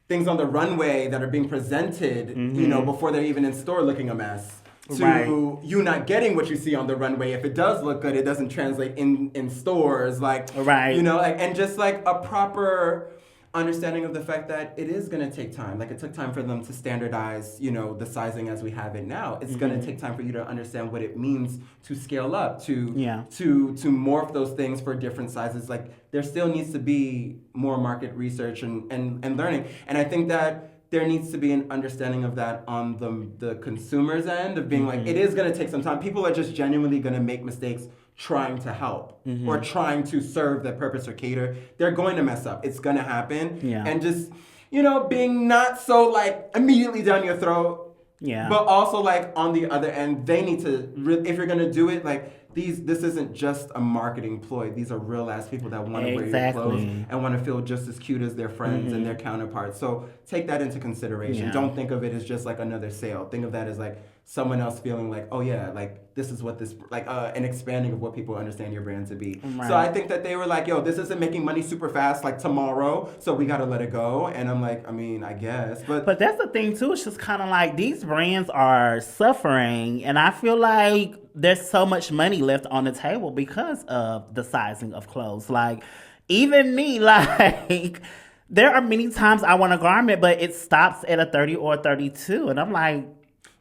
things on the runway that are being presented, you know, before they're even in store looking a mess. To you not getting what you see on the runway. If it does look good, it doesn't translate in stores. Like, you know, like, and just like a proper understanding of the fact that it is going to take time. Like it took time for them to standardize, you know, the sizing as we have it now. It's going to take time for you to understand what it means to scale up, to morph those things for different sizes. Like there still needs to be more market research and learning. And I think that there needs to be an understanding of that on the consumer's end of being like, it is going to take some time. People are just genuinely going to make mistakes trying to help or trying to serve their purpose or cater. They're going to mess up. It's going to happen. Yeah. And just, you know, being not so like immediately down your throat. Yeah. But also like on the other end, they need to, if you're going to do it, like, this isn't just a marketing ploy. These are real ass people that want to wear your clothes and want to feel just as cute as their friends and their counterparts. So take that into consideration. Don't think of it as just like another sale. Think of that as like, someone else feeling like, oh yeah, like this is what this, like an expanding of what people understand your brand to be. Right. So I think that they were like, yo, this isn't making money super fast like tomorrow, so we gotta let it go. And I'm like, I mean, I guess, But that's the thing too. It's just kind of like these brands are suffering, and I feel like there's so much money left on the table because of the sizing of clothes. Like even me, like there are many times I want a garment, but it stops at a 30 or a 32, and I'm like,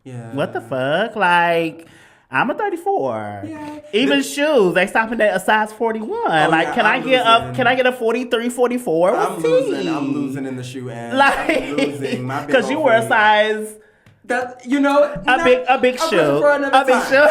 yeah, what the fuck? Like, I'm a 34. Yeah. Even shoes, they stopping at a size 41. Like, yeah, can I get a 43, 44? I'm losing in the shoe end. Like, I'm losing my big because you old were a feet. size That a big shoe. A big shoe.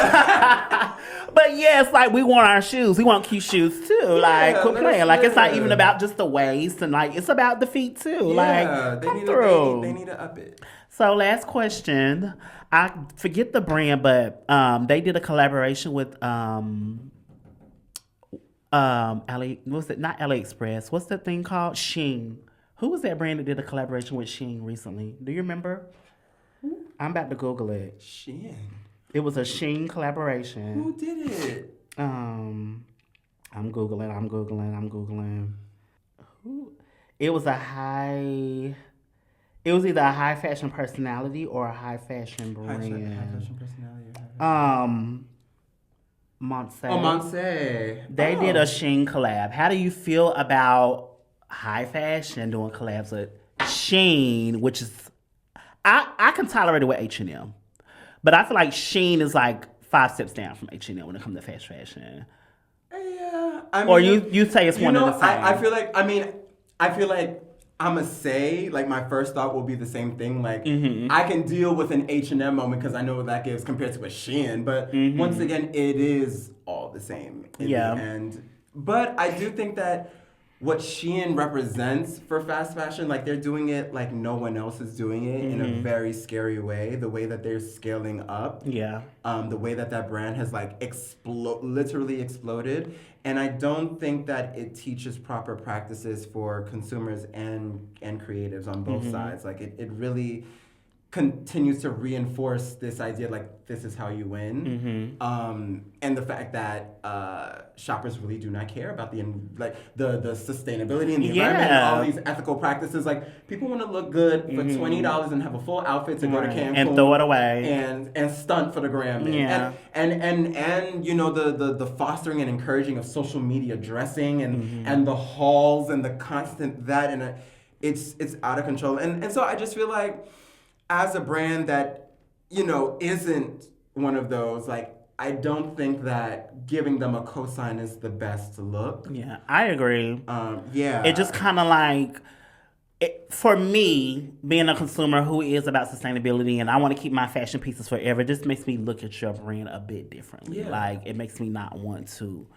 But yes, like we want our shoes. We want cute shoes too. Like quit playing. Like it's not even about just the waist, and like it's about the feet too. Like come through. They need to up it. So last question. I forget the brand, but they did a collaboration with was it not AliExpress? What's that thing called? Shein. Who was that brand that did a collaboration with Shein recently? Do you remember? I'm about to Google it. Shein. It was a Shein collaboration. Who did it? I'm Googling. Who? It was either a high fashion personality or a high fashion brand. High fashion personality. Monse. Oh, Monse. They did a Shein collab. How do you feel about high fashion doing collabs with Shein, which is I can tolerate it with H&M, but I feel like Shein is like 5 steps down from H&M when it comes to fast fashion. Yeah, I mean, or you say it's one of the same. I feel like I'ma say like my first thought will be the same thing. Like I can deal with an H&M moment because I know what that gives compared to a Shein, but once again, it is all the same in the end. But I do think that what Shein represents for fast fashion, like they're doing it like no one else is doing it in a very scary way. The way that they're scaling up, the way that brand has like literally exploded, and I don't think that it teaches proper practices for consumers and creatives on both sides. Like it really continues to reinforce this idea like this is how you win, and the fact that shoppers really do not care about the sustainability and the environment and all these ethical practices. Like people want to look good for $20 and have a full outfit to go to Cancun and throw it away and stunt for the gram. And you know the fostering and encouraging of social media dressing and the hauls and the constant that, and it's out of control. And so I just feel like, as a brand that, you know, isn't one of those, like, I don't think that giving them a cosign is the best look. Yeah, I agree. It just kind of like, for me, being a consumer who is about sustainability and I want to keep my fashion pieces forever, just makes me look at your brand a bit differently. Yeah. Like, it makes me not want to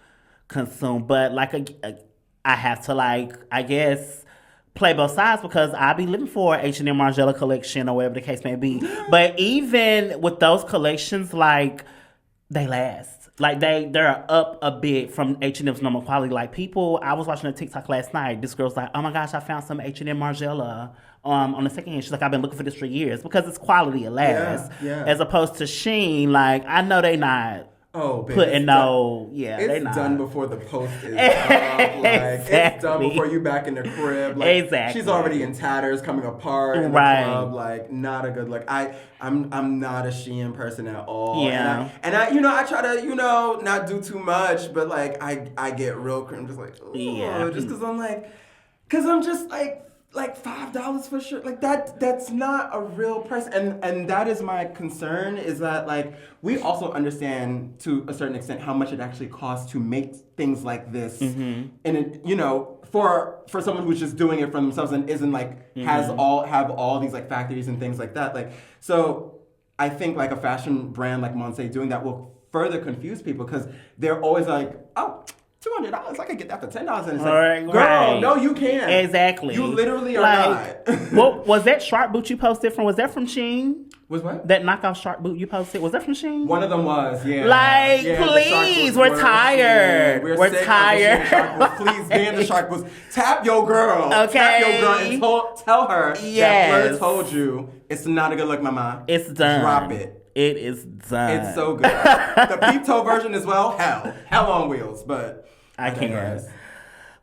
consume. But, like, I have to, like, I guess, play both sides because I be living for H&M Margiela collection or whatever the case may be. But even with those collections, like, they last. Like, they're up a bit from H&M's normal quality. Like, people, I was watching a TikTok last night. This girl's like, oh my gosh, I found some H&M Margiela on the second hand. She's like, I've been looking for this for years because it's quality, it lasts. Yeah. As opposed to Shein, like, I know they not. Oh, baby. Putting it's done before the post is up. Like, it's done before you back in the crib. Like, she's already in tatters, coming apart in the club. Like, not a good look. I'm not a Shein person at all. Yeah. And I try to, not do too much, but like I get real cringe, just like, just because I'm just like $5 for sure. Like that's not a real price. And that is my concern, is that like we also understand to a certain extent how much it actually costs to make things like this. And it, for someone who's just doing it for themselves and isn't like have all these like factories and things like that. Like, so I think like a fashion brand like Monse doing that will further confuse people because they're always like, oh, $200, I could get that for $10. And it's like, girl, no, you can't. Exactly. You literally are not. What was that shark boot you posted from? Was that from Shein? Was what? That knockoff shark boot you posted, was that from Shein? One of them was, yeah. Like, please, we're tired. We're tired. Please ban the shark boots. Tap your girl. Okay. Tap your girl and tell her that Fleur told you it's not a good look, mama. It's done. Drop it. It is done. It's so good. The peep toe version as well. Hell on wheels. But I can't. digress.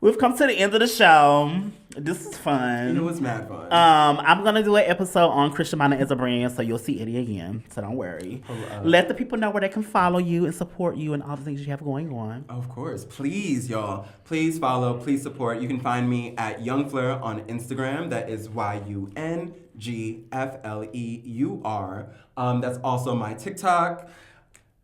We've come to the end of the show. This is fun. It was mad fun. I'm gonna do an episode on Christian Minor as a brand, so you'll see Eddie again. So don't worry. Let the people know where they can follow you and support you and all the things you have going on. Of course. Please, y'all. Please follow. Please support. You can find me at Young Fleur on Instagram. That is YUNGFLEUR. That's also my TikTok,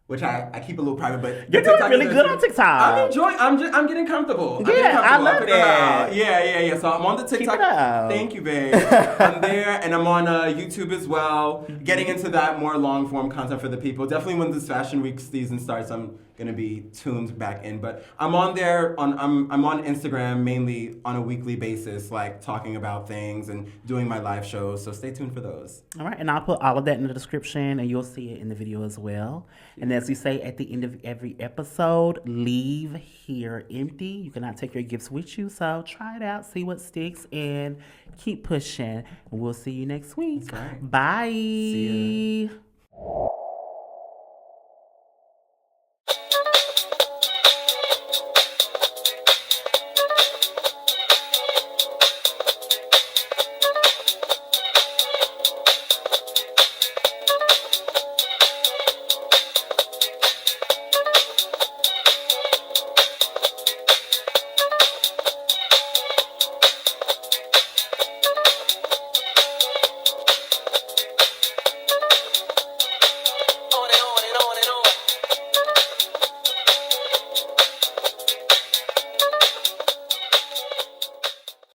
which I keep a little private, but You're doing really good on TikTok. I'm enjoying. I'm getting comfortable. Yeah, I love that. Yeah. So I'm on the TikTok. Keep it up. Thank you, babe. I'm there, and I'm on YouTube as well. Getting into that more long form content for the people. Definitely when this Fashion Week season starts, I'm gonna be tuned back in. But I'm on there. I'm on Instagram mainly on a weekly basis, like talking about things and doing my live shows. So stay tuned for those. All right, and I'll put all of that in the description, and you'll see it in the video as well. And as we say at the end of every episode, leave here empty. You cannot take your gifts with you, so try it out, see what sticks, and keep pushing. And we'll see you next week. That's right. Bye. See ya.